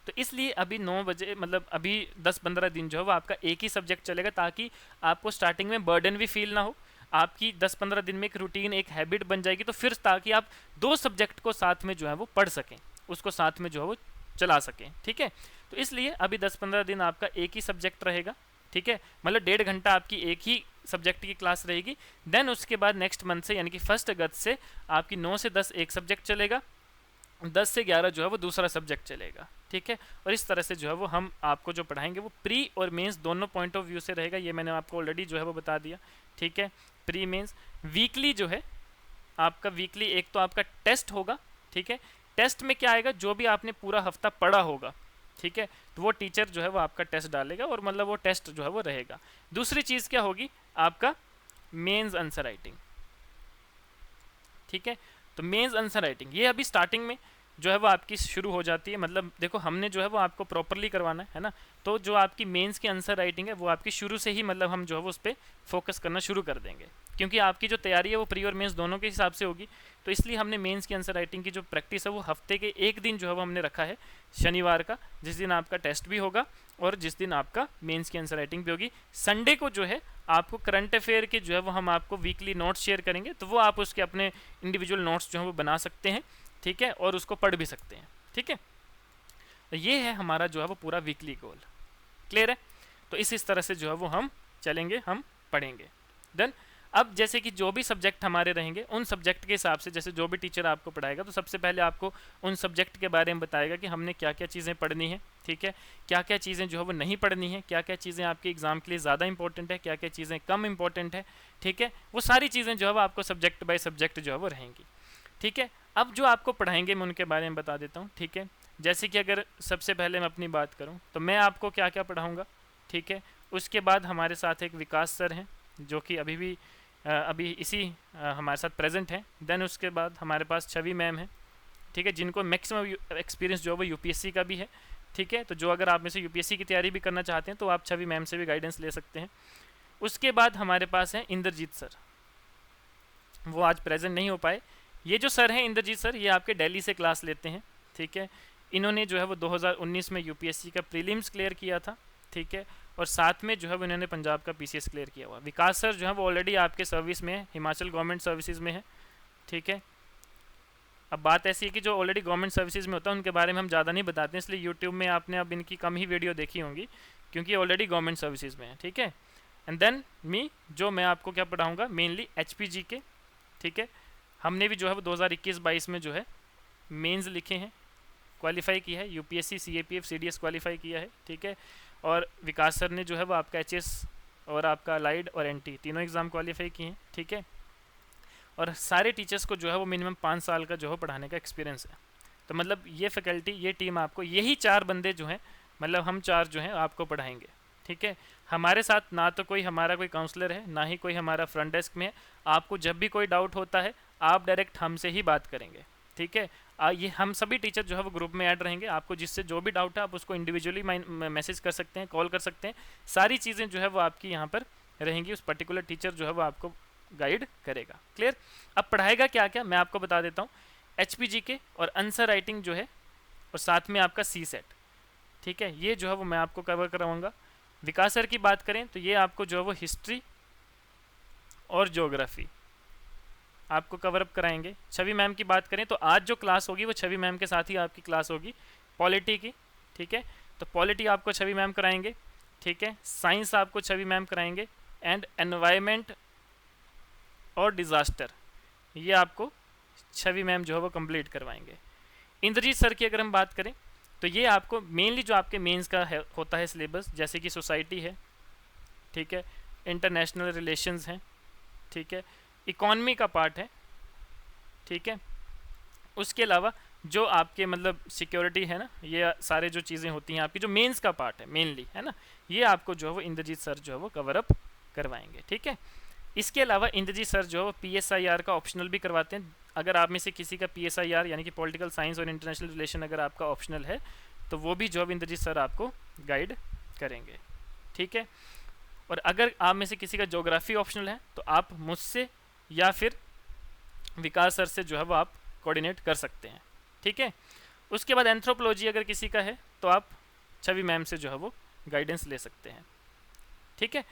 तो इसलिए अभी 9 बजे मतलब अभी 10-15 दिन जो है वो आपका एक ही सब्जेक्ट चलेगा, ताकि आपको स्टार्टिंग में बर्डन भी फील ना हो। आपकी 10-15 दिन में एक रूटीन, एक हैबिट बन जाएगी, तो फिर ताकि आप 2 सब्जेक्ट को साथ में जो है वो पढ़ सकें, उसको साथ में जो है वो चला सकें, ठीक है। तो इसलिए अभी 10-15 दिन आपका एक ही सब्जेक्ट रहेगा, ठीक है, मतलब 1.5 घंटा आपकी एक ही सब्जेक्ट की क्लास रहेगी। देन उसके बाद नेक्स्ट मंथ से यानी कि 1 अगस्त से आपकी 9 से 10 एक सब्जेक्ट चलेगा, 10 से 11 जो है वो दूसरा सब्जेक्ट चलेगा, ठीक है। और इस तरह से जो है वो हम आपको जो पढ़ाएंगे वो प्री और मेंस दोनों पॉइंट ऑफ व्यू से रहेगा, ये मैंने आपको ऑलरेडी जो है वो बता दिया, ठीक है। प्री मेंस वीकली जो है आपका, वीकली एक तो आपका टेस्ट होगा, ठीक है। टेस्ट में क्या आएगा, जो भी आपने पूरा हफ्ता पढ़ा होगा, ठीक है, तो वो टीचर जो है वो आपका टेस्ट डालेगा और मतलब वो टेस्ट जो है वो रहेगा। दूसरी चीज़ क्या होगी, आपका मेंस आंसर राइटिंग, ठीक है। तो मेंस आंसर राइटिंग ये अभी स्टार्टिंग में जो है वो आपकी शुरू हो जाती है, मतलब देखो हमने जो है वो आपको प्रॉपरली करवाना है ना, तो जो आपकी मेंस की आंसर राइटिंग है वो आपकी शुरू से ही मतलब हम जो है वो उस पर फोकस करना शुरू कर देंगे, क्योंकि आपकी जो तैयारी है वो प्री और मेंस दोनों के हिसाब से होगी। तो इसलिए हमने मेंस की आंसर राइटिंग की जो प्रैक्टिस है वो हफ्ते के एक दिन जो है वो हमने रखा है, शनिवार का, जिस दिन आपका टेस्ट भी होगा और जिस दिन आपका मेंस की आंसर राइटिंग भी होगी। संडे को जो है आपको करंट अफेयर के जो है वो हम आपको वीकली नोट्स शेयर करेंगे, तो वो आप उसके अपने इंडिविजुअल नोट्स जो है वो बना सकते हैं, ठीक है, और उसको पढ़ भी सकते हैं, ठीक है। तो ये है हमारा जो है वो पूरा वीकली गोल, क्लियर है। तो इस तरह से जो है वो हम चलेंगे, हम पढ़ेंगे। देन अब जैसे कि जो भी सब्जेक्ट हमारे रहेंगे उन सब्जेक्ट के हिसाब से, जैसे जो भी टीचर आपको पढ़ाएगा तो सबसे पहले आपको उन सब्जेक्ट के बारे में बताएगा कि हमने क्या क्या चीज़ें पढ़नी है, ठीक है, क्या क्या चीज़ें जो है वो नहीं पढ़नी है, क्या क्या चीज़ें आपके एग्जाम के लिए ज़्यादा इंपॉर्टेंट है, क्या क्या चीज़ें कम इंपॉर्टेंट है, ठीक है। वो सारी चीज़ें जो है वो आपको सब्जेक्ट बाय सब्जेक्ट जो है वो रहेंगी, ठीक है। अब जो आपको पढ़ाएंगे मैं उनके बारे में बता देता हूँ, ठीक है। जैसे कि अगर सबसे पहले मैं अपनी बात करूँ तो मैं आपको क्या क्या पढ़ाऊँगा, ठीक है। उसके बाद हमारे साथ एक विकास सर हैं जो कि अभी इसी हमारे साथ प्रेजेंट हैं। देन उसके बाद हमारे पास छवि मैम है, ठीक है, जिनको मैक्सिमम एक्सपीरियंस जो है वो यूपीएससी का भी है, ठीक है। तो जो अगर आप में से यूपीएससी की तैयारी भी करना चाहते हैं तो आप छवि मैम से भी गाइडेंस ले सकते हैं। उसके बाद हमारे पास हैं इंद्रजीत सर, वो आज प्रेजेंट नहीं हो पाए। ये जो सर हैं इंद्रजीत सर, ये आपके दिल्ली से क्लास लेते हैं, ठीक है। इन्होंने जो है वो 2019 में यूपीएससी का प्रीलिम्स क्लियर किया था, ठीक है, और साथ में जो है वो इन्होंने पंजाब का पीसीएस क्लियर किया हुआ। विकास सर जो है वो ऑलरेडी आपके सर्विस में है, हिमाचल गवर्नमेंट सर्विसेज में है, ठीक है। अब बात ऐसी है कि जो ऑलरेडी गवर्नमेंट सर्विसेज में होता है उनके बारे में हम ज़्यादा नहीं बताते हैं, इसलिए यूट्यूब में आपने अब इनकी कम ही वीडियो देखी होंगी, क्योंकि ऑलरेडी गवर्नमेंट सर्विसेज में है, ठीक है। एंड देन मी, जो मैं आपको क्या पढ़ाऊँगा मेनली एचपीजी के, ठीक है। हमने भी जो है वो 2021-22 में जो है मेंस लिखे हैं, क्वालिफाई किया है, यूपीएससी सीएपीएफ सीडीएस क्वालिफाई किया है, ठीक है। और विकास सर ने जो है वो आपका एचएस और आपका अलाइड और एनटी तीनों एग्ज़ाम क्वालिफाई किए हैं, ठीक है। और सारे टीचर्स को जो है वो मिनिमम 5 साल का जो है पढ़ाने का एक्सपीरियंस है। तो मतलब ये फैकल्टी, ये टीम आपको, यही 4 बंदे जो हैं, मतलब हम 4 जो हैं आपको पढ़ाएंगे, ठीक है। हमारे साथ ना तो कोई हमारा कोई काउंसलर है, ना ही कोई हमारा फ्रंट डेस्क में है। आपको जब भी कोई डाउट होता है आप डायरेक्ट हमसे ही बात करेंगे, ठीक है। ये हम सभी टीचर जो है वो ग्रुप में ऐड रहेंगे, आपको जिससे जो भी डाउट है आप उसको इंडिविजुअली मैसेज कर सकते हैं, कॉल कर सकते हैं। सारी चीज़ें जो है वो आपकी यहाँ पर रहेंगी, उस पर्टिकुलर टीचर जो है वो आपको गाइड करेगा, क्लियर। अब पढ़ाएगा क्या क्या मैं आपको बता देता हूँ। एचपीजी के और आंसर राइटिंग जो है, और साथ में आपका सी सेट, ठीक है, ये जो है वो मैं आपको कवर कराऊंगा। विकास सर की बात करें तो ये आपको जो है वो हिस्ट्री और ज्योग्राफी आपको कवर अप कराएंगे। छवि मैम की बात करें तो आज जो क्लास होगी वो छवि मैम के साथ ही आपकी क्लास होगी पॉलिटी की, ठीक है। तो पॉलिटी आपको छवि मैम कराएंगे, ठीक है। साइंस आपको छवि मैम कराएंगे, एंड एनवायरमेंट और डिज़ास्टर ये आपको छवि मैम जो है वो कंप्लीट करवाएंगे। इंद्रजीत सर की अगर हम बात करें तो ये आपको मेनली जो आपके मेंस का होता है सिलेबस, जैसे कि सोसाइटी है, ठीक है, इंटरनेशनल रिलेशंस हैं, ठीक है, इकॉनमी का पार्ट है, ठीक है। उसके अलावा जो आपके मतलब सिक्योरिटी है ना, ये सारे जो चीज़ें होती हैं आपकी, जो मेंस का पार्ट है मेनली, है ना, ये आपको जो है वो इंद्रजीत सर जो है वो कवर अप करवाएंगे, ठीक है। इसके अलावा इंद्रजीत सर जो PSIR का ऑप्शनल भी करवाते हैं। अगर आप में से किसी का PSIR यानी कि पॉलिटिकल साइंस और इंटरनेशनल रिलेशन अगर आपका ऑप्शनल है, तो वो भी जो है इंद्रजीत सर आपको गाइड करेंगे, ठीक है। और अगर आप में से किसी का ज्योग्राफी ऑप्शनल है, तो आप मुझसे या फिर विकास सर से जो है वो आप कोऑर्डिनेट कर सकते हैं, ठीक है। उसके बाद एंथ्रोपोलॉजी अगर किसी का है, तो आप छवि मैम से जो है वो गाइडेंस ले सकते हैं, ठीक है।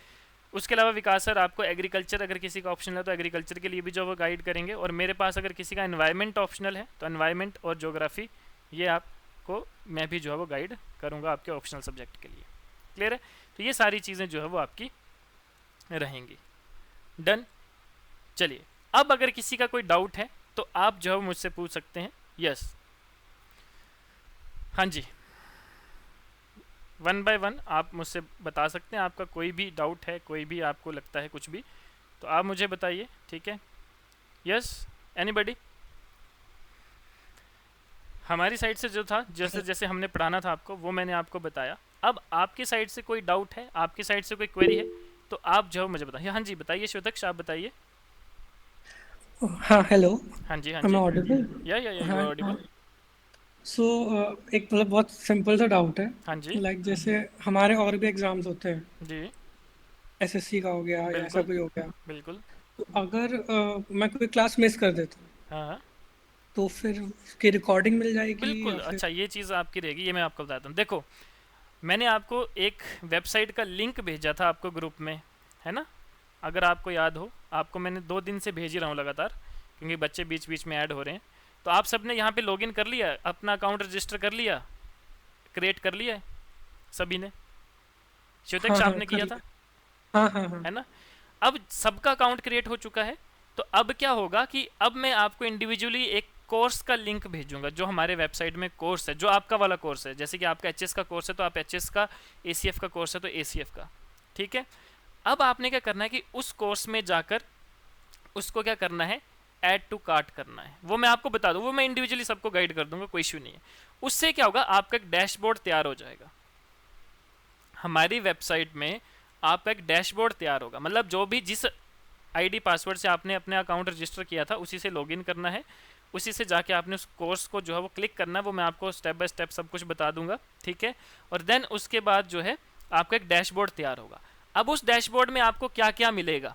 उसके अलावा विकास सर आपको एग्रीकल्चर अगर किसी का ऑप्शनल है, तो एग्रीकल्चर के लिए भी जो वो गाइड करेंगे। और मेरे पास अगर किसी का एनवायरनमेंट ऑप्शनल है, तो एनवायरनमेंट और ज्योग्राफी ये आपको मैं भी जो है वो गाइड करूँगा आपके ऑप्शनल सब्जेक्ट के लिए। क्लियर है? तो ये सारी चीज़ें जो है वो आपकी रहेंगी। डन। चलिए, अब अगर किसी का कोई डाउट है तो आप जो है मुझसे पूछ सकते हैं। यस, हाँ जी, वन बाय वन आप मुझसे बता सकते हैं। आपका कोई भी डाउट है, कोई भी आपको लगता है कुछ भी, तो आप मुझे बताइए, ठीक है। Yes, anybody? हमारी साइड से जो था, जैसे जैसे हमने पढ़ाना था आपको, वो मैंने आपको बताया। अब आपकी साइड से कोई डाउट है, आपकी साइड से कोई क्वेरी है, तो आप जो मुझे बताइए। हाँ जी, बताइए श्वेतक्ष, आप बताइए। हाँ, हेलो। हाँ जी, हाँ एम जी। I audible? या यू हाँ आर हाँ। ऑडिबल। सो एक मतलब बहुत सिंपल सा डाउट है। हाँ जी। लाइक जैसे हमारे और भी एग्जाम्स होते हैं, जी। एसएससी का हो गया या ऐसा बिल्कुल। कोई हो गया। बिल्कुल। तो अगर मैं कोई क्लास मिस कर देता हूँ, हाँ हाँ, तो फिर उसकी रिकॉर्डिंग मिल जाएगी या बिल्कुल। फिर? अच्छा, ये चीज़ आपकी रहेगी, ये मैं आपको बताता हूँ। देखो, मैंने आपको एक वेबसाइट का लिंक भेजा था आपको ग्रुप में, है ना, अगर आपको याद हो। आपको मैंने 2 दिन से भेज ही रहा हूँ लगातार, क्योंकि बच्चे बीच बीच में ऐड हो रहे हैं। तो आप सबने यहाँ पे लॉगिन कर लिया, अपना अकाउंट रजिस्टर कर लिया, क्रिएट कर लिया है सभी ने? हाँ श्वेतक्ष हाँ, आपने कर किया था, लिया। हाँ हाँ हाँ। है ना? अब सबका अकाउंट क्रिएट हो चुका है। तो अब क्या होगा कि अब मैं आपको इंडिविजुअली एक कोर्स का लिंक भेजूंगा, जो हमारे वेबसाइट में कोर्स है, जो आपका वाला कोर्स है। जैसे कि आपका एचएस का कोर्स है, तो आप एचएस का, एसीएफ का कोर्स है तो एसीएफ का, ठीक है। अब आपने क्या करना है कि उस कोर्स में जाकर उसको क्या करना है, ऐड टू कार्ट करना है। वो मैं आपको बता दूं, वो मैं इंडिविजुअली सबको गाइड कर दूंगा, कोई इशू नहीं है। उससे क्या होगा, आपका एक डैशबोर्ड तैयार हो जाएगा। हमारी वेबसाइट में आपका एक डैशबोर्ड तैयार होगा, मतलब जो भी जिस आईडी पासवर्ड से आपने अपने अकाउंट रजिस्टर किया था, उसी से लॉगिन करना है, उसी से जाके आपने उस कोर्स को जो है वो क्लिक करना है। वो मैं आपको स्टेप बाय स्टेप सब कुछ बता दूंगा, ठीक है। और देन उसके बाद जो है आपका एक डैशबोर्ड तैयार होगा। अब उस डैशबोर्ड में आपको क्या क्या मिलेगा,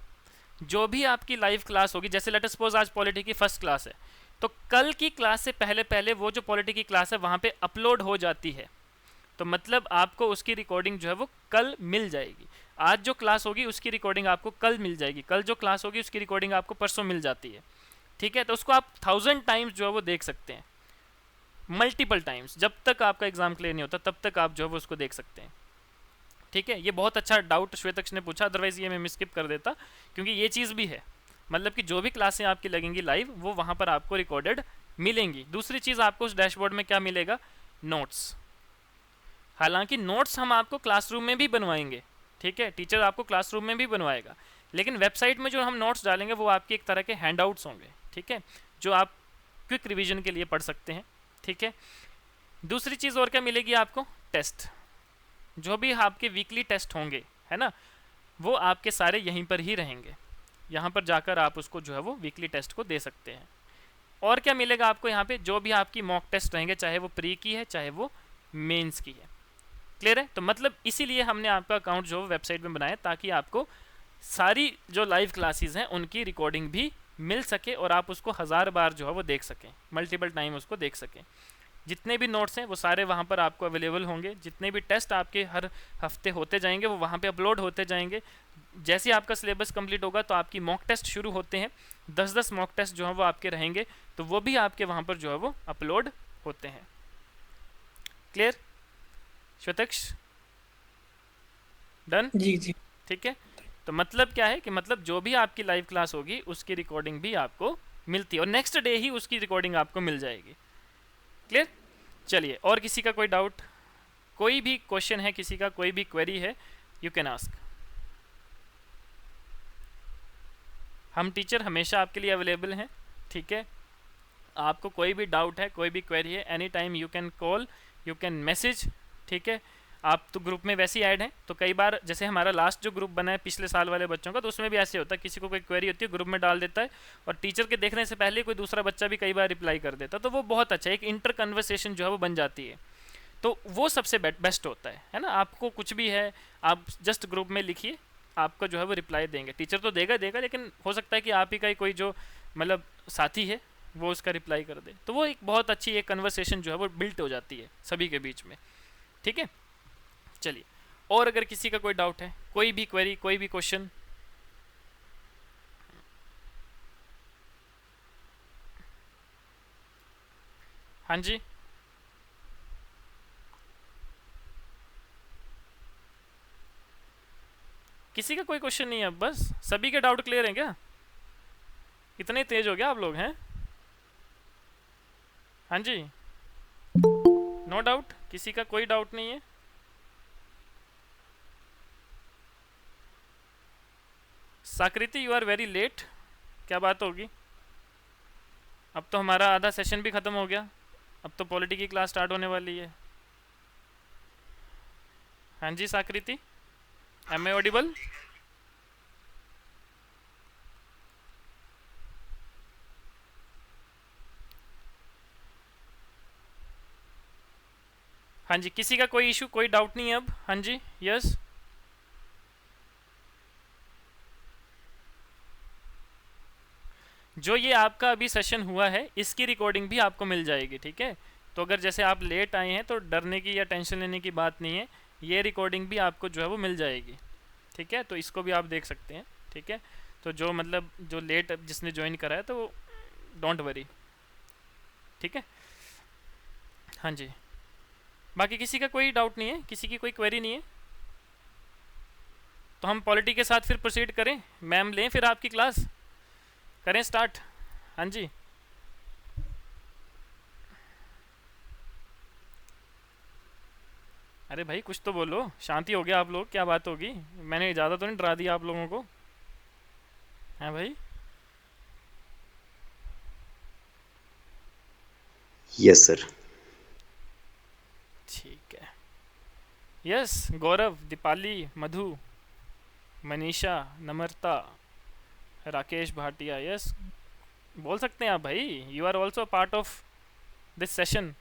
जो भी आपकी लाइव क्लास होगी, जैसे लेट सपोज आज पॉलिटी की फर्स्ट क्लास है, तो कल की क्लास से पहले पहले वो जो पॉलिटी की क्लास है वहाँ पे अपलोड हो जाती है। तो मतलब आपको उसकी रिकॉर्डिंग जो है वो कल मिल जाएगी। आज जो क्लास होगी उसकी रिकॉर्डिंग आपको कल मिल जाएगी, कल जो क्लास होगी उसकी रिकॉर्डिंग आपको परसों मिल जाती है, ठीक है। तो उसको आप 1000 टाइम्स जो है वो देख सकते हैं, मल्टीपल टाइम्स। जब तक आपका एग्जाम क्लियर नहीं होता तब तक आप जो है वो उसको देख सकते हैं, ठीक है। ये बहुत अच्छा डाउट श्वेतक्ष ने पूछा, अदरवाइज ये मैं स्किप कर देता, क्योंकि ये चीज़ भी है। मतलब कि जो भी क्लासें आपकी लगेंगी लाइव, वो वहाँ पर आपको रिकॉर्डेड मिलेंगी। दूसरी चीज़, आपको उस डैशबोर्ड में क्या मिलेगा, नोट्स। हालांकि नोट्स हम आपको क्लासरूम में भी बनवाएंगे, ठीक है, टीचर आपको क्लासरूम में भी बनवाएगा, लेकिन वेबसाइट में जो हम नोट्स डालेंगे वो आपके एक तरह के हैंडआउट्स होंगे, ठीक है, जो आप क्विक रिवीजन के लिए पढ़ सकते हैं, ठीक है। दूसरी चीज़ और क्या मिलेगी आपको, टेस्ट। जो भी आपके वीकली टेस्ट होंगे, है ना, वो आपके सारे यहीं पर ही रहेंगे। यहाँ पर जाकर आप उसको जो है वो वीकली टेस्ट को दे सकते हैं। और क्या मिलेगा आपको यहाँ पे, जो भी आपकी मॉक टेस्ट रहेंगे, चाहे वो प्री की है चाहे वो मेंस की है। क्लियर है? तो मतलब इसीलिए हमने आपका अकाउंट जो वेबसाइट में बनाया, ताकि आपको सारी जो लाइव क्लासेस हैं उनकी रिकॉर्डिंग भी मिल सके और आप उसको 1000 बार जो है वो देख सकें, मल्टीपल टाइम उसको देख सकें। जितने भी नोट्स हैं वो सारे वहाँ पर आपको अवेलेबल होंगे। जितने भी टेस्ट आपके हर हफ्ते होते जाएंगे वो वहाँ पे अपलोड होते जाएंगे। जैसे ही आपका सिलेबस कंप्लीट होगा तो आपकी मॉक टेस्ट शुरू होते हैं, 10-10 मॉक टेस्ट जो है वो आपके रहेंगे, तो वो भी आपके वहाँ पर जो है वो अपलोड होते हैं। क्लियर श्वेतक्ष? डन? जी जी। ठीक है। तो मतलब क्या है कि मतलब जो भी आपकी लाइव क्लास होगी उसकी रिकॉर्डिंग भी आपको मिलती है, और नेक्स्ट डे ही उसकी रिकॉर्डिंग आपको मिल जाएगी। क्लियर? चलिए, और किसी का कोई डाउट, कोई भी क्वेश्चन है, किसी का कोई भी क्वेरी है, यू कैन आस्क। हम टीचर हमेशा आपके लिए अवेलेबल हैं, ठीक है। आपको कोई भी डाउट है, कोई भी क्वेरी है, any time you can call, you can message, ठीक है। आप तो ग्रुप में वैसे ही ऐड हैं, तो कई बार जैसे हमारा लास्ट जो ग्रुप बना है पिछले साल वाले बच्चों का, तो उसमें भी ऐसे होता है, किसी को कोई क्वेरी होती है ग्रुप में डाल देता है, और टीचर के देखने से पहले कोई दूसरा बच्चा भी कई बार रिप्लाई कर देता है, तो वो बहुत अच्छा है, एक इंटर कन्वर्सेशन जो है वो बन जाती है। तो वो सबसे बेस्ट होता है ना। आपको कुछ भी है, आप जस्ट ग्रुप में लिखिए, आपको जो है वो रिप्लाई देंगे, टीचर तो देगा देगा, लेकिन हो सकता है कि आप ही का ही कोई जो मतलब साथी है वो उसका रिप्लाई कर दे, तो वो एक बहुत अच्छी एक कन्वर्सेशन जो है वो बिल्ट हो जाती है सभी के बीच में, ठीक है। चलिए, और अगर किसी का कोई डाउट है, कोई भी क्वेरी, कोई भी क्वेश्चन। हाँ जी, किसी का कोई क्वेश्चन नहीं है? अब बस सभी के डाउट क्लियर हैं क्या? इतने तेज हो गया आप लोग हैं? हाँ जी, नो डाउट, किसी का कोई डाउट नहीं है? साकृति, यू आर वेरी लेट, क्या बात होगी? अब तो हमारा आधा सेशन भी खत्म हो गया, अब तो पॉलिटी की क्लास स्टार्ट होने वाली है। हाँ जी साकृति, एम आई ऑडिबल? हाँ जी, किसी का कोई इशू, कोई डाउट नहीं है अब? हाँ जी, यस। जो ये आपका अभी सेशन हुआ है इसकी रिकॉर्डिंग भी आपको मिल जाएगी, ठीक है। तो अगर जैसे आप लेट आए हैं तो डरने की या टेंशन लेने की बात नहीं है, ये रिकॉर्डिंग भी आपको जो है वो मिल जाएगी, ठीक है। तो इसको भी आप देख सकते हैं, ठीक है। तो जो मतलब जो लेट जिसने ज्वाइन करा है तो डोंट वरी, ठीक है। हाँ जी, बाकी किसी का कोई डाउट नहीं है, किसी की कोई क्वेरी नहीं है? तो हम पॉलिटी के साथ फिर प्रोसीड करें, मैम लें फिर आपकी क्लास, करें स्टार्ट? हाँ जी, अरे भाई कुछ तो बोलो, शांति हो गया आप लोग, क्या बात होगी? मैंने ज़्यादा तो नहीं डरा दिया आप लोगों को? हैं भाई? Yes sir. ठीक है, यस। गौरव, दीपाली, मधु, मनीषा, नम्रता, राकेश भाटिया, यस, बोल सकते हैं आप भाई, you are also part of this session.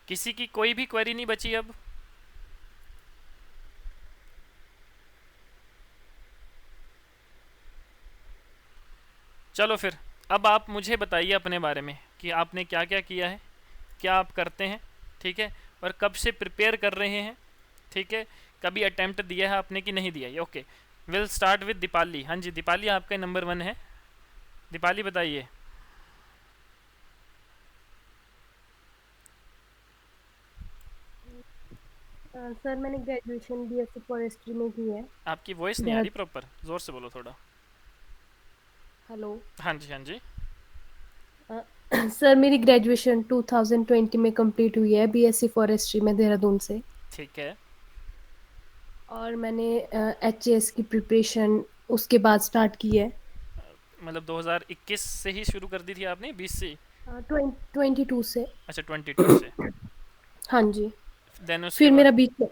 किसी की कोई भी क्वेरी नहीं बची अब? चलो फिर, अब आप मुझे बताइए अपने बारे में कि आपने क्या क्या किया है, क्या आप करते हैं, ठीक है, और कब से प्रिपेयर कर रहे हैं, ठीक है। कभी अटेम्प्ट दिया है आपने कि नहीं दिया है? Okay, will start with Deepali. हाँ जी दीपाली, आपका नंबर 1 है, दीपाली बताइए। सर मैंने ग्रेजुएशन बीएससी फॉरेस्ट्री में की है। आपकी वॉइस नहीं आ रही प्रॉपर, ज़ोर से बोलो थोड़ा। हेलो। हाँ जी, हाँ जी। सर मेरी ग्रेजुएशन 2020 में कंप्लीट हुई है बीएससी फॉरेस्ट्री में देहरादून से। ठीक है, और मैंने एचएएस की प्रिपरेशन उसके बाद स्टार्ट की है। मतलब 2021 से ही शुरू कर दी थी आपने, 20 से? 22 से। अच्छा, 22 से। हाँ जी। देन उसके फिर बाद? मेरा बीच में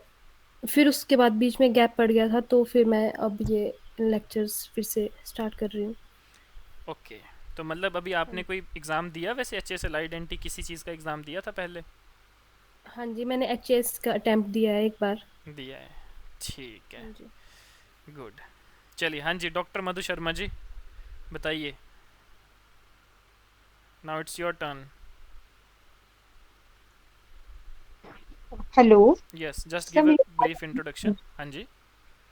फिर उसके बाद बीच में गैप पड़ गया था, तो फिर मैं अब ये लेक्चर्स फिर से स्टार्ट कर रही हूँ। ओके, तो मतलब अभी आपने कोई एग्ज़ाम दिया वैसे, एच एस एल आइडेंटिटी किसी चीज़ का एग्ज़ाम दिया था पहले? हाँ जी, मैंने एचएएस का अटेम्प्ट दिया है एक बार। दिया है, ठीक है, हाँ जी। गुड। चलिए, हाँ जी डॉक्टर मधु शर्मा जी बताइए, now it's your turn. Hello yes, just sir give a मेरे ब्रीफ इंट्रोडक्शन। हाँ जी।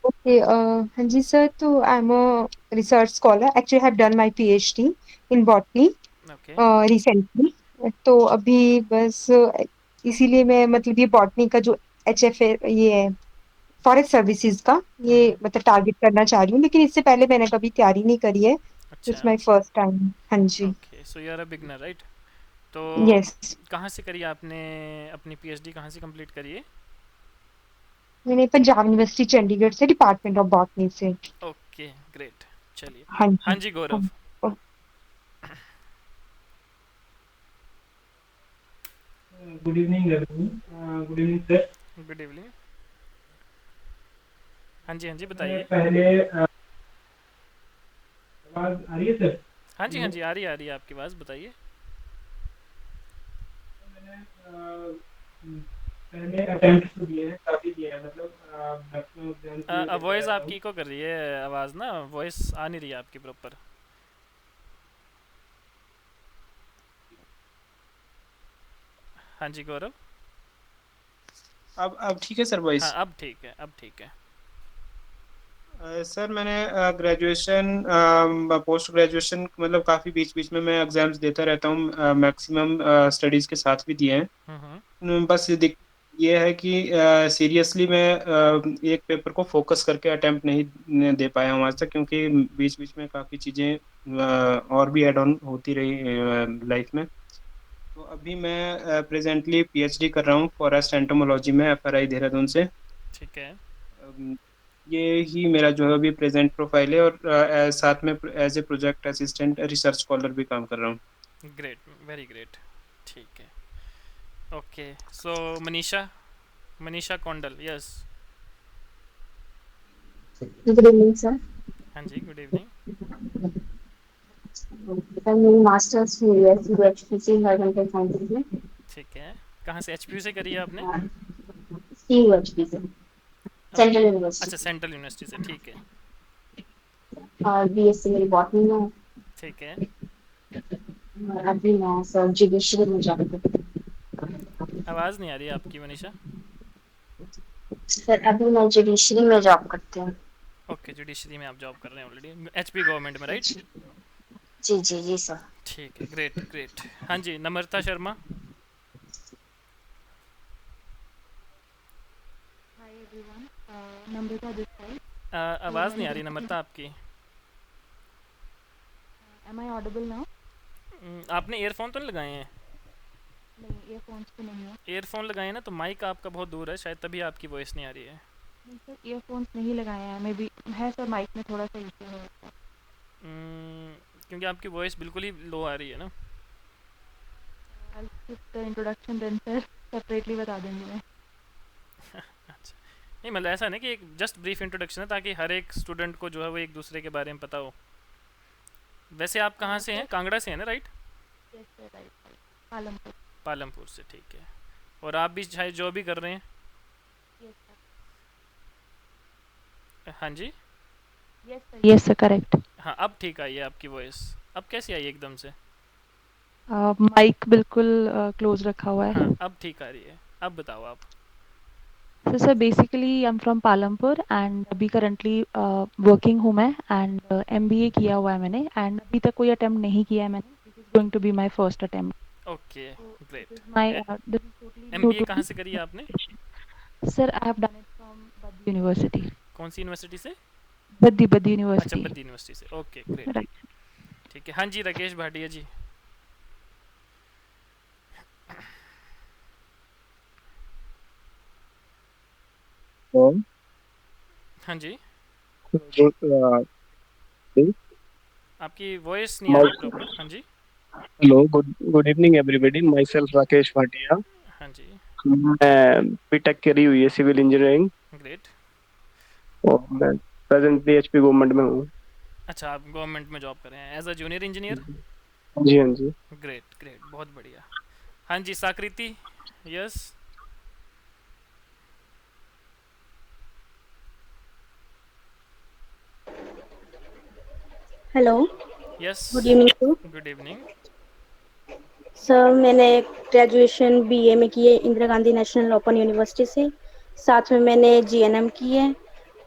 ओके हाँ जी सर, तो I am a research scholar, actually have done my PhD in botany okay, recently. तो अभी बस इसीलिए मैं मतलब ये बॉटनी का जो एचएफ ये है फॉरेस्ट सर्विसेज का, ये मतलब टारगेट करना चाह रही हूँ, लेकिन इससे पहले मैंने कभी तैयारी नहीं करी है। इट्स अच्छा, माय फर्स्ट टाइम। हाँ जी। Okay, so you are a beginner right? तो यस। कहाँ से करी आपने अपनी पीएचडी, कहाँ से कंप्लीट करी है? मैंने पंजाब यूनिवर्सिटी चंडीगढ़ से, डिपार्टमेंट ऑफ बॉटनी से। Okay, great. चलिए, हाँ हाँ जी। जी गौरव। हाँ। Good evening everyone. Good evening sir. Good evening. हाँ जी मैंने बताइए। पहले आवाज आ रही है सर? हाँ हेलो। जी आ रही है आपकी आवाज़, बताइए। मैंने पहले अटेम्प्ट तो दिए हैं, काफ़ी दिए हैं, मतलब मैक्सिमम एग्जाम्स में देता वॉइस रहता आपकी हूँ। इको कर रही है, आवाज़ ना, वॉइस आ नहीं रही है आपकी प्रॉपर। हाँ जी गौरव। अब ठीक है सर हाँ वॉइस? अब ठीक है, अब ठीक है। सर मैंने ग्रेजुएशन पोस्ट ग्रेजुएशन मतलब काफ़ी बीच बीच में मैं एग्जाम्स देता रहता हूँ, मैक्सिमम स्टडीज़ के साथ भी दिए हैं। हम्म। बस ये है कि सीरियसली मैं एक पेपर को फोकस करके अटेम्प्ट नहीं दे पाया हूँ आज तक, क्योंकि बीच बीच में काफ़ी चीज़ें और भी ऐड ऑन होती रही लाइफ में। तो अभी मैं प्रेजेंटली पीएचडी कर रहा हूँ फॉरेस्ट एंटोमोलॉजी में, एफआरआई देहरादून से। ठीक है। अम, ये ही मेरा जो है अभी प्रेजेंट प्रोफाइल है, और साथ में as a project assistant research scholar भी काम कर रहा हूँ। Great, very great. ठीक है। Okay. So Manisha, Manisha Kaundal, yes. Good evening sir. हाँ जी गुड इवनिंग। सर मेरी मास्टर्स हुई है सीयूएचपीसी एनवायरमेंटल साइंसेज में। ठीक है। कहाँ से, एचपीयू से करी है आपने? सीयूएचपी से, अ, सेंट्रल अच्छा यूनिवर्सिटी। सेंट्रल यूनिवर्सिटी से, ठीक है। और बीएससी मेरी बॉटनी में है। ठीक है। और अभी मैं सर जुडिशरी में जॉब करती आवाज़ नहीं आ रही है आपकी मनीषा। हूँ। सर अभी मैं जुडिशरी में जॉब करती हूँ। ओके, जुडिशरी में आप जॉब कर रहे हैं ऑलरेडी, एचपी गवर्नमेंट में, राइट? जी जी जी सर। ठीक है, ग्रेट ग्रेट। हाँ जी नम्रता Sharma. Hi everyone, Namrata this side. So आवाज़ नहीं मैंने आ रही recently, नम्रता आपकी। am I audible now? आपने ईयरफोन तो नहीं लगाए हैं? नहीं, earphones तो नहीं है। ईयरफोन लगाए हैं ना, तो माइक आपका बहुत दूर है, शायद तभी आपकी वॉइस नहीं आ रही है। नहीं सर, earphones नहीं लगाए हैं, मे बी है सर, माइक में थोड़ा सा इशू है। क्योंकि आपकी वॉइस बिल्कुल ही लो आ रही है ना। I'll skip the introduction then sir, separately बता दूंगी मैं। अच्छा, नहीं मतलब ऐसा नहीं कि एक जस्ट ब्रीफ इंट्रोडक्शन है, ताकि हर एक स्टूडेंट को जो है वो एक दूसरे के बारे में पता हो। वैसे आप कहाँ से हैं? सर, कांगड़ा से हैं ना, right? Yes sir, right right, Palampur. Palampur से, ठीक है। और आप भी शायद जॉब भी कर रहे हैं? यस हाँ जी। Sir, yes sir, correct. हाँ अब ठीक आई है आपकी वॉइस। अब कैसी आई एकदम से? माइक बिल्कुल क्लोज रखा हुआ हाँ है। अब ठीक आ रही है। अब बताओ आप। तो sir basically I am from Palampur and अभी करंटली वर्किंग हूँ मैं, एंड एमबीए किया हुआ है मैंने, एंड अभी तक कोई अटेम्प्ट नहीं किया है मैंने। This is going to be my first attempt. Okay, this great. Is my this is totally new MBA to कहाँ मी। से करी है आपने? Sir I have done it from Baddi university. कौन सी यूनिवर्सिटी से? बद्दी अच्छा यूनिवर्सिटी, बद्दी यूनिवर्सिटी से, ओके ग्रेट। राइट। ठीक है। हाँ जी राकेश भाटिया जी। Hello. हाँ जी। Good, evening. आपकी वॉइस नहीं आ My, रही प्रॉपर। हाँ जी। hello. Good evening, everybody. Myself Rakesh Bhatia. हाँ जी। मैं बीटेक करी हुई है सिविल इंजीनियरिंग, ग्रेट। और मैं प्रेजेंटली एचपी गवर्नमेंट में हूँ। अच्छा आप गवर्नमेंट में जॉब कर रहे हैं एज अ जूनियर इंजीनियर? जी हाँ जी। ग्रेट ग्रेट, बहुत बढ़िया। हाँ जी Sakriti. Yes. Hello, yes. Good evening sir. Good evening. Sir मैंने ग्रेजुएशन बीए में की है Indira Gandhi national open university से। साथ में मैंने जीएनएम की है,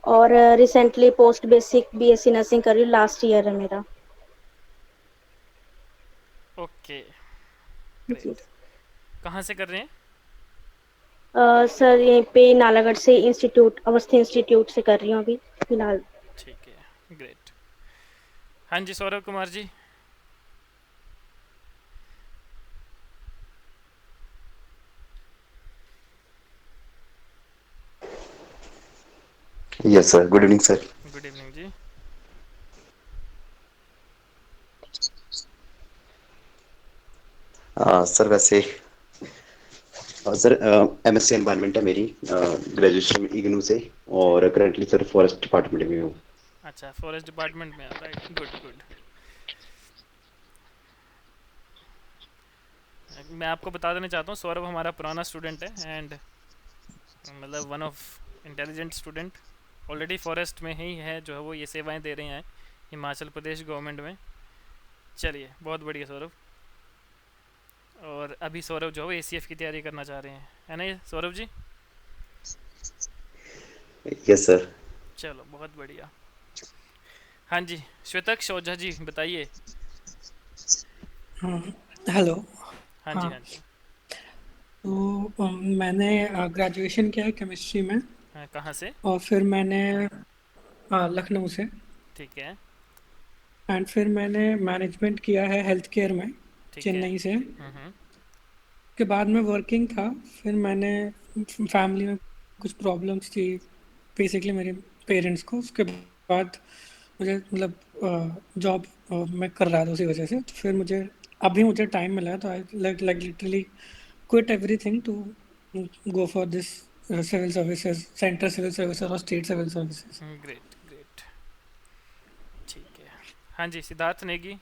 और recently post basic BSc nursing कर रही हूँ, लास्ट ईयर है मेरा। ओके जी ग्रेट। कहाँ से कर रहे हैं? सर यहीं पे नालागढ़ से इंस्टीट्यूट, अवस्थी इंस्टीट्यूट से कर रही हूँ अभी फिलहाल। ठीक है, ग्रेट। हाँ जी Saurabh Kumar ji. Yes, sir. Good evening, sir. Good evening जी। सर वैसे सर एमएससी एनवायरनमेंट है मेरी, ग्रेजुएशन इग्नू से, ठीक और है। करंटली सर फॉरेस्ट डिपार्टमेंट में हूँ। अच्छा, फॉरेस्ट डिपार्टमेंट में, राइट, गुड गुड। मैं आपको बता देना चाहता हूँ, सौरभ हमारा पुराना स्टूडेंट है, एंड मतलब one of intelligent student. Already forest में ही है जो है वो ये सेवाएं दे रहे हैं हिमाचल प्रदेश गवर्नमेंट में। चलिए, बहुत बढ़िया सौरभ। और अभी सौरभ जो है एसीएफ की तैयारी करना चाह रहे हैं, है ना ये सौरभ जी? Yes sir. चलो, बहुत बढ़िया। हाँ जी, श्वेतक्ष ओझा जी बताइए। हाँ, हेलो। हाँ जी, हाँ, हाँ जी। तो मैंने ग्रेजुएशन किया है केमिस्ट्री में, हाँ, कहाँ से? और फिर मैंने लखनऊ से, ठीक है, एंड फिर मैंने मैनेजमेंट किया है हेल्थ केयर में, ठीक है। चेन्नई से। हम्म। के बाद में वर्किंग था, फिर मैंने फैमिली में कुछ प्रॉब्लम्स थी बेसिकली मेरे पेरेंट्स को, उसके बाद मुझे मतलब जॉब मैं कर रहा था उसी वजह से, तो फिर मुझे अभी मुझे टाइम मिला है, तो I like literally quit everything to go for this civil services, central civil services और state civil services. Great great, ठीक है। हाँ जी, Siddharth Negi.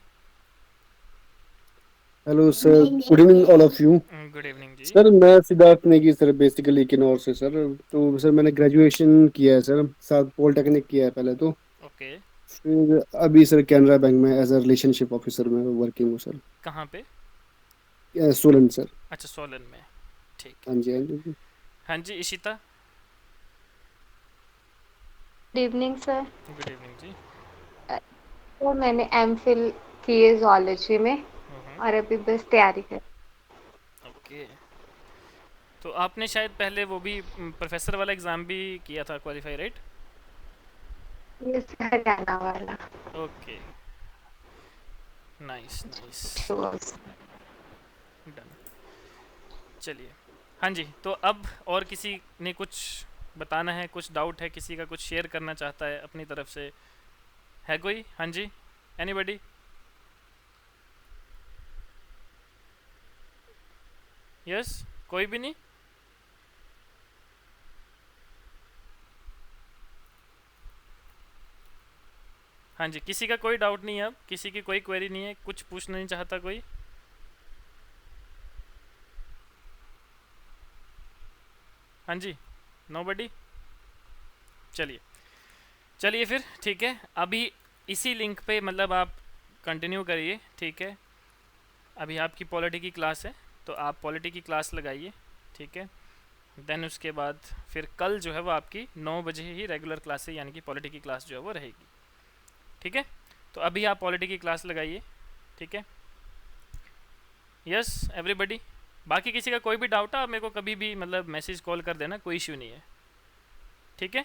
Hello sir, good evening all of you. Good evening जी। सर मैं सिद्धार्थ नेगी सर, बेसिकली किन्नौर से sir. तो sir मैंने ग्रेजुएशन किया है सर, साथ पॉलिटेक्निक किया है पहले तो। ओके, फिर अभी सर कैनरा बैंक में एज अ रिलेशनशिप ऑफिसर में वर्किंग हूँ सर। कहाँ पे? सोलन सर। अच्छा, सोलन में, ठीक हाँ है। जी, हाँ जी। हाँ जी, Ishita. Good evening sir. Good evening जी। तो मैंने एमफिल की है जूलॉजी में, हम्म। और अभी बस तैयारी कर। ओके, तो आपने शायद पहले वो भी प्रोफेसर वाला एग्ज़ाम भी किया था, क्वालिफाई, राइट? ये हरियाणा वाला। Okay, nice nice, done. चलिए, हाँ जी, तो अब और किसी ने कुछ बताना है, कुछ डाउट है किसी का, कुछ शेयर करना चाहता है अपनी तरफ से, है कोई? हाँ जी, एनीबडी? यस, कोई भी नहीं? हाँ जी, किसी का कोई डाउट नहीं है, अब किसी की कोई क्वेरी नहीं है, कुछ पूछना नहीं चाहता कोई? हाँ जी, नोबडी? चलिए चलिए फिर, ठीक है, अभी इसी लिंक पे मतलब आप कंटिन्यू करिए, ठीक है। अभी आपकी पॉलिटी की क्लास है, तो आप पॉलिटी की क्लास लगाइए, ठीक है। देन उसके बाद फिर कल जो है वो आपकी 9 बजे ही रेगुलर क्लास है, यानी कि पॉलिटी की क्लास जो है वो रहेगी, ठीक है। तो अभी आप पॉलिटी की क्लास लगाइए, ठीक है। Yes everybody? बाकी किसी का कोई भी डाउट है, आप मेरे को कभी भी मतलब मैसेज कॉल कर देना, कोई इश्यू नहीं है, ठीक है।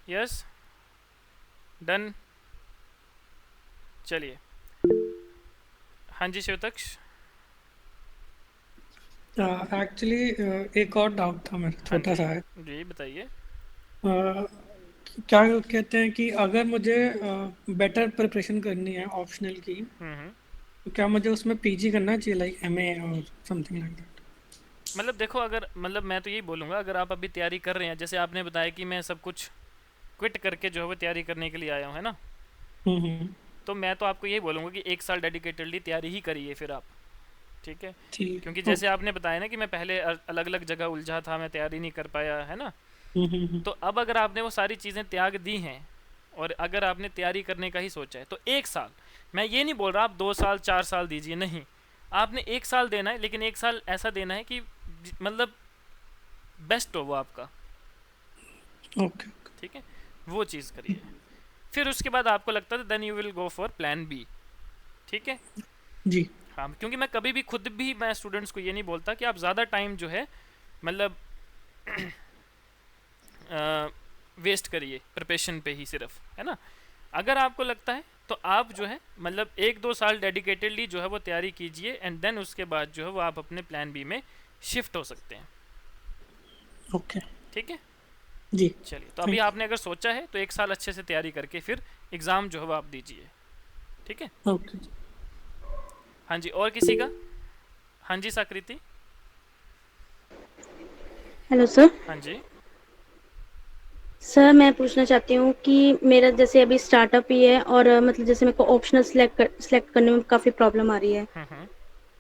Yes, done. चलिए, हाँ जी श्वेतक्ष। एक्चुअली एक और डाउट था मेरा, हाँ छोटा सा है। जी, बताइए। क्या कहते हैं कि अगर मुझे बेटर प्रिपरेशन करनी है ऑप्शनल की, हम्म। तो क्या मुझे उसमें पीजी करना चाहिए, लाइक एमए और समथिंग लाइक दैट? मतलब देखो, अगर मतलब मैं तो यही बोलूँगा, अगर आप अभी तैयारी कर रहे हैं, जैसे आपने बताया कि मैं सब कुछ क्विट करके जो है वो तैयारी करने के लिए आया हूँ, है ना, हम्म। तो मैं तो आपको यही बोलूँगा कि 1 साल डेडिकेटेडली तैयारी ही करिए फिर आप, ठीक है। ठीक। क्योंकि जैसे आपने बताया ना कि मैं पहले अलग अलग जगह उलझा था, मैं तैयारी नहीं कर पाया, है ना। तो अब अगर आपने वो सारी चीज़ें त्याग दी हैं और अगर आपने तैयारी करने का ही सोचा है, तो 1 साल, मैं ये नहीं बोल रहा आप 2 साल 4 साल दीजिए, नहीं, आपने 1 साल देना है, लेकिन 1 साल ऐसा देना है कि मतलब बेस्ट हो वो आपका, ओके। ठीक है, वो चीज़ करिए। फिर उसके बाद आपको लगता है then you will go for plan B, ठीक है जी। हाँ, क्योंकि मैं कभी भी खुद भी मैं स्टूडेंट्स को ये नहीं बोलता कि आप ज़्यादा टाइम जो है मतलब वेस्ट करिए प्रिपरेशन पे ही सिर्फ, है ना। अगर आपको लगता है तो आप जो है मतलब 1-2 साल डेडिकेटेडली जो है वो तैयारी कीजिए, एंड देन उसके बाद जो है वो आप अपने प्लान बी में शिफ्ट हो सकते हैं, ओके। ठीक है जी। चलिए, तो अभी आपने अगर सोचा है तो 1 साल अच्छे से तैयारी करके फिर एग्ज़ाम जो है वो आप दीजिए, ठीक है। ओके। हाँ जी, और किसी का? हाँ जी साकृति। Hello sir. हाँ जी। सर मैं पूछना चाहती हूँ कि मेरा जैसे अभी स्टार्टअप ही है और मतलब जैसे मेरे को ऑप्शनल सेलेक्ट करने में काफ़ी प्रॉब्लम आ रही है।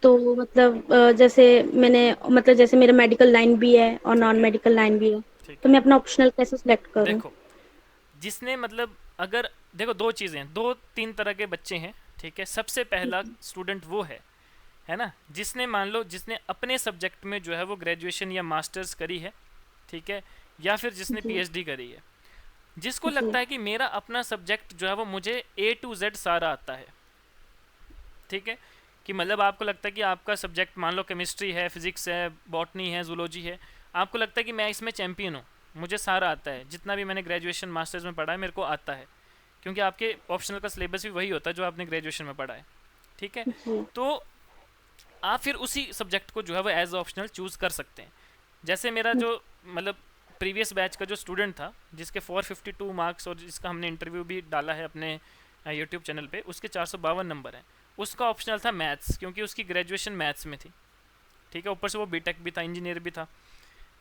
तो मतलब जैसे मैंने मतलब जैसे मेरा मेडिकल लाइन भी है और नॉन मेडिकल लाइन भी है, ठीक तो है। मैं अपना ऑप्शनल कैसे सेलेक्ट करूँ? देखो, जिसने मतलब अगर देखो दो चीज़ें हैं, दो तीन तरह के बच्चे हैं, ठीक है। सबसे पहला स्टूडेंट वो है ना, जिसने मान लो जिसने अपने सब्जेक्ट में जो है वो ग्रेजुएशन या मास्टर्स करी है, ठीक है, या फिर जिसने जी पीएचडी करी है, जिसको जी लगता है कि मेरा अपना सब्जेक्ट जो है वो मुझे ए टू जेड सारा आता है, ठीक है। कि मतलब आपको लगता है कि आपका सब्जेक्ट मान लो केमिस्ट्री है, फिजिक्स है, बॉटनी है, जूलॉजी है, आपको लगता है कि मैं इसमें चैंपियन हूँ, मुझे सारा आता है, जितना भी मैंने ग्रेजुएशन मास्टर्स में पढ़ा है मेरे को आता है, क्योंकि आपके ऑप्शनल का सिलेबस भी वही होता है जो आपने ग्रेजुएशन में पढ़ा है, ठीक है। जी तो आप फिर उसी सब्जेक्ट को जो है वो एज ऑप्शनल चूज़ कर सकते हैं। जैसे मेरा जो मतलब प्रीवियस बैच का जो स्टूडेंट था जिसके 452 मार्क्स और जिसका हमने इंटरव्यू भी डाला है अपने यूट्यूब चैनल पे, उसके 452 नंबर हैं, उसका ऑप्शनल था मैथ्स, क्योंकि उसकी ग्रेजुएशन मैथ्स में थी, ठीक है। ऊपर से वो बीटेक भी था, इंजीनियर भी था,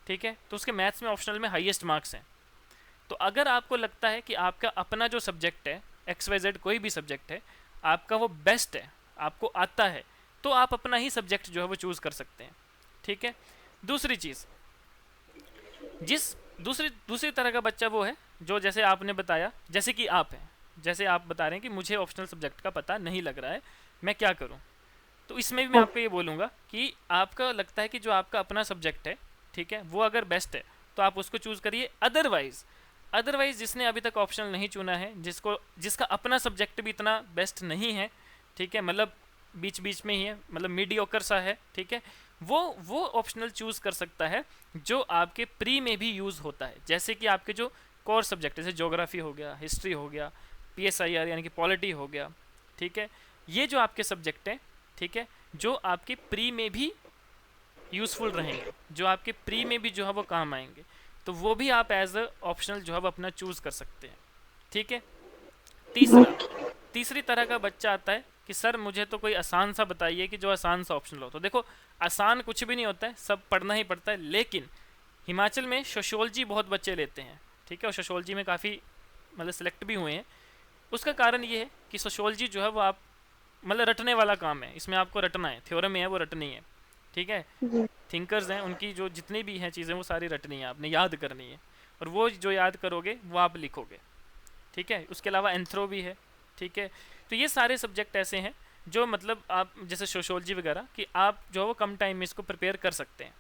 ठीक है। तो उसके मैथ्स में ऑप्शनल में हाईएस्ट मार्क्स हैं। तो अगर आपको लगता है कि आपका अपना जो सब्जेक्ट है, XYZ कोई भी सब्जेक्ट है, आपका वो बेस्ट है, आपको आता है, तो आप अपना ही सब्जेक्ट जो है वो चूज़ कर सकते हैं, ठीक है। दूसरी चीज़, जिस दूसरी दूसरी तरह का बच्चा वो है जो जैसे आपने बताया, जैसे कि आप हैं, जैसे आप बता रहे हैं कि मुझे ऑप्शनल सब्जेक्ट का पता नहीं लग रहा है, मैं क्या करूं। तो इसमें भी मैं आपको ये बोलूँगा कि आपका लगता है कि जो आपका अपना सब्जेक्ट है, ठीक है, वो अगर बेस्ट है तो आप उसको चूज़ करिए। अदरवाइज जिसने अभी तक ऑप्शनल नहीं चुना है, जिसका अपना सब्जेक्ट भी इतना बेस्ट नहीं है, ठीक है, मतलब बीच बीच में ही है, मतलब मीडियोकर सा है, ठीक है, वो ऑप्शनल चूज़ कर सकता है जो आपके प्री में भी यूज़ होता है। जैसे कि आपके जो कोर सब्जेक्ट जैसे ज्योग्राफी हो गया, हिस्ट्री हो गया, PSIR यानी कि पॉलिटी हो गया, ठीक है, ये जो आपके सब्जेक्ट हैं, ठीक है, जो आपके प्री में भी यूज़फुल रहेंगे, जो आपके प्री में भी जो है वो काम आएंगे, तो वो भी आप एज अ ऑप्शनल जो है वो अपना चूज़ कर सकते हैं, ठीक है। तीसरी तरह का बच्चा आता है कि सर मुझे तो कोई आसान सा बताइए कि जो आसान सा ऑप्शनल हो। तो देखो, आसान कुछ भी नहीं होता है, सब पढ़ना ही पड़ता है, लेकिन हिमाचल में सोशियोलॉजी बहुत बच्चे लेते हैं, ठीक है, और सोशियोलॉजी में काफ़ी मतलब सिलेक्ट भी हुए हैं। उसका कारण ये है कि सोशियोलॉजी जो है वो आप मतलब रटने वाला काम है, इसमें आपको रटना है, थ्योरम है वो रटनी है, ठीक है। थिंकर्स हैं, उनकी जो जितनी भी हैं चीज़ें वो सारी रटनी है, आपने याद करनी है, और वो जो याद करोगे वो आप लिखोगे, ठीक है। उसके अलावा एंथ्रो भी है, ठीक है। तो ये सारे सब्जेक्ट ऐसे हैं जो मतलब आप जैसे सोशियोलॉजी वगैरह कि आप जो है वो कम टाइम में इसको प्रिपेयर कर सकते हैं,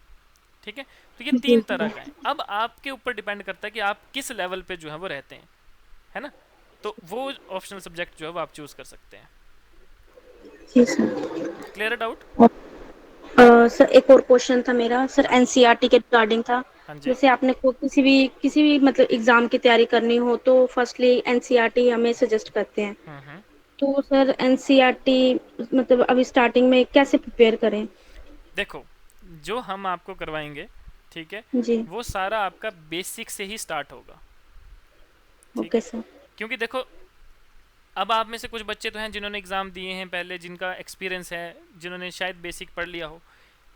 ठीक है। तो ये तीन तरह का है। अब आपके ऊपर डिपेंड करता है कि आप किस लेवल पे जो है वो रहते हैं, है ना। तो वो ऑप्शनल सब्जेक्ट जो है वो आप चूज़ कर सकते हैं। जी सर। Clear doubt? सर एक और क्वेश्चन था मेरा सर, एनसीईआरटी के रिगार्डिंग था। हाँ जी। जैसे आपने को किसी भी मतलब एग्जाम की तैयारी करनी हो तो फर्स्टली एनसीईआरटी हमें सजेस्ट करते हैं। तो सर एनसीईआरटी मतलब अभी स्टार्टिंग में कैसे प्रिपेयर करें? देखो, जो हम आपको करवाएंगे, ठीक है, जी वो सारा आपका बेसिक से ही स्टार्ट होगा, ठीक ओके है। सर। क्योंकि देखो, अब आप में से कुछ बच्चे तो हैं जिन्होंने एग्ज़ाम दिए हैं पहले, जिनका एक्सपीरियंस है, जिन्होंने शायद बेसिक पढ़ लिया हो,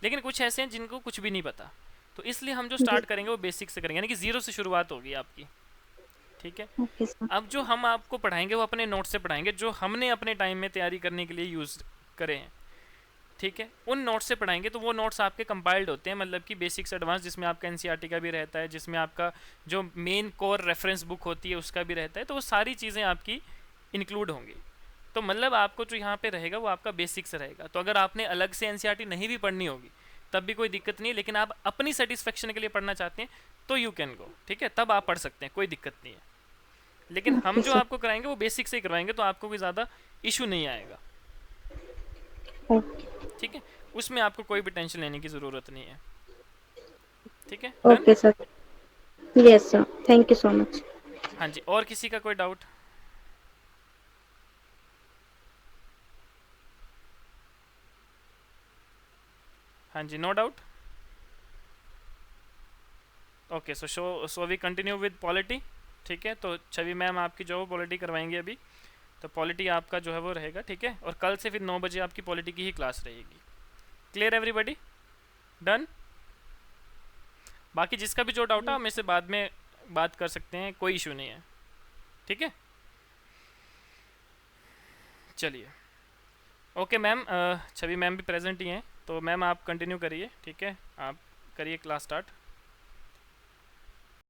लेकिन कुछ ऐसे हैं जिनको कुछ भी नहीं पता। तो इसलिए हम जो स्टार्ट करेंगे वो बेसिक से करेंगे, यानी कि ज़ीरो से शुरुआत होगी आपकी, ठीक है। Okay sir. अब जो हम आपको पढ़ाएंगे वो अपने नोट से पढ़ाएंगे, जो हमने अपने टाइम में तैयारी करने के लिए यूज़ करे हैं, ठीक है, उन नोट्स से पढ़ाएंगे। तो वो नोट्स आपके कंपाइल्ड होते हैं, मतलब कि बेसिक से एडवांस, जिसमें आपका एनसीईआरटी का भी रहता है, जिसमें आपका जो मेन कोर रेफरेंस बुक होती है उसका भी रहता है, तो वो सारी चीज़ें आपकी इंक्लूड होंगी। तो मतलब आपको जो यहाँ पे रहेगा वो आपका बेसिक से रहेगा। तो अगर आपने अलग से एनसीईआरटी नहीं भी पढ़नी होगी तब भी कोई दिक्कत नहीं है, लेकिन आप अपनी सेटिस्फेक्शन के लिए पढ़ना चाहते हैं तो यू कैन गो, ठीक है, तब आप पढ़ सकते हैं, कोई दिक्कत नहीं है। लेकिन हम जो आपको कराएंगे वो बेसिक से ही करवाएंगे, तो आपको कोई ज़्यादा इशू नहीं आएगा, ठीक है। उसमें आपको कोई भी टेंशन लेने की ज़रूरत नहीं है, ठीक है। Okay sir. Yes sir, thank you so much. हाँ जी, और किसी का कोई डाउट? हाँ जी, no doubt. Okay, so we continue with polity, ठीक है। तो छवि मैम आपकी जो है पॉलिटी करवाएंगे अभी, तो पॉलिटी आपका जो है वो रहेगा, ठीक है। और कल से फिर 9 बजे आपकी पॉलिटी की ही क्लास रहेगी। Clear everybody? डन? बाकी जिसका भी जो डाउट है हम इससे बाद में बात कर सकते हैं, कोई इशू नहीं है, ठीक है। चलिए ओके मैम, छवि मैम भी प्रेजेंट ही हैं, तो मैम आप कंटिन्यू करिए, ठीक है, आप करिए क्लास स्टार्ट।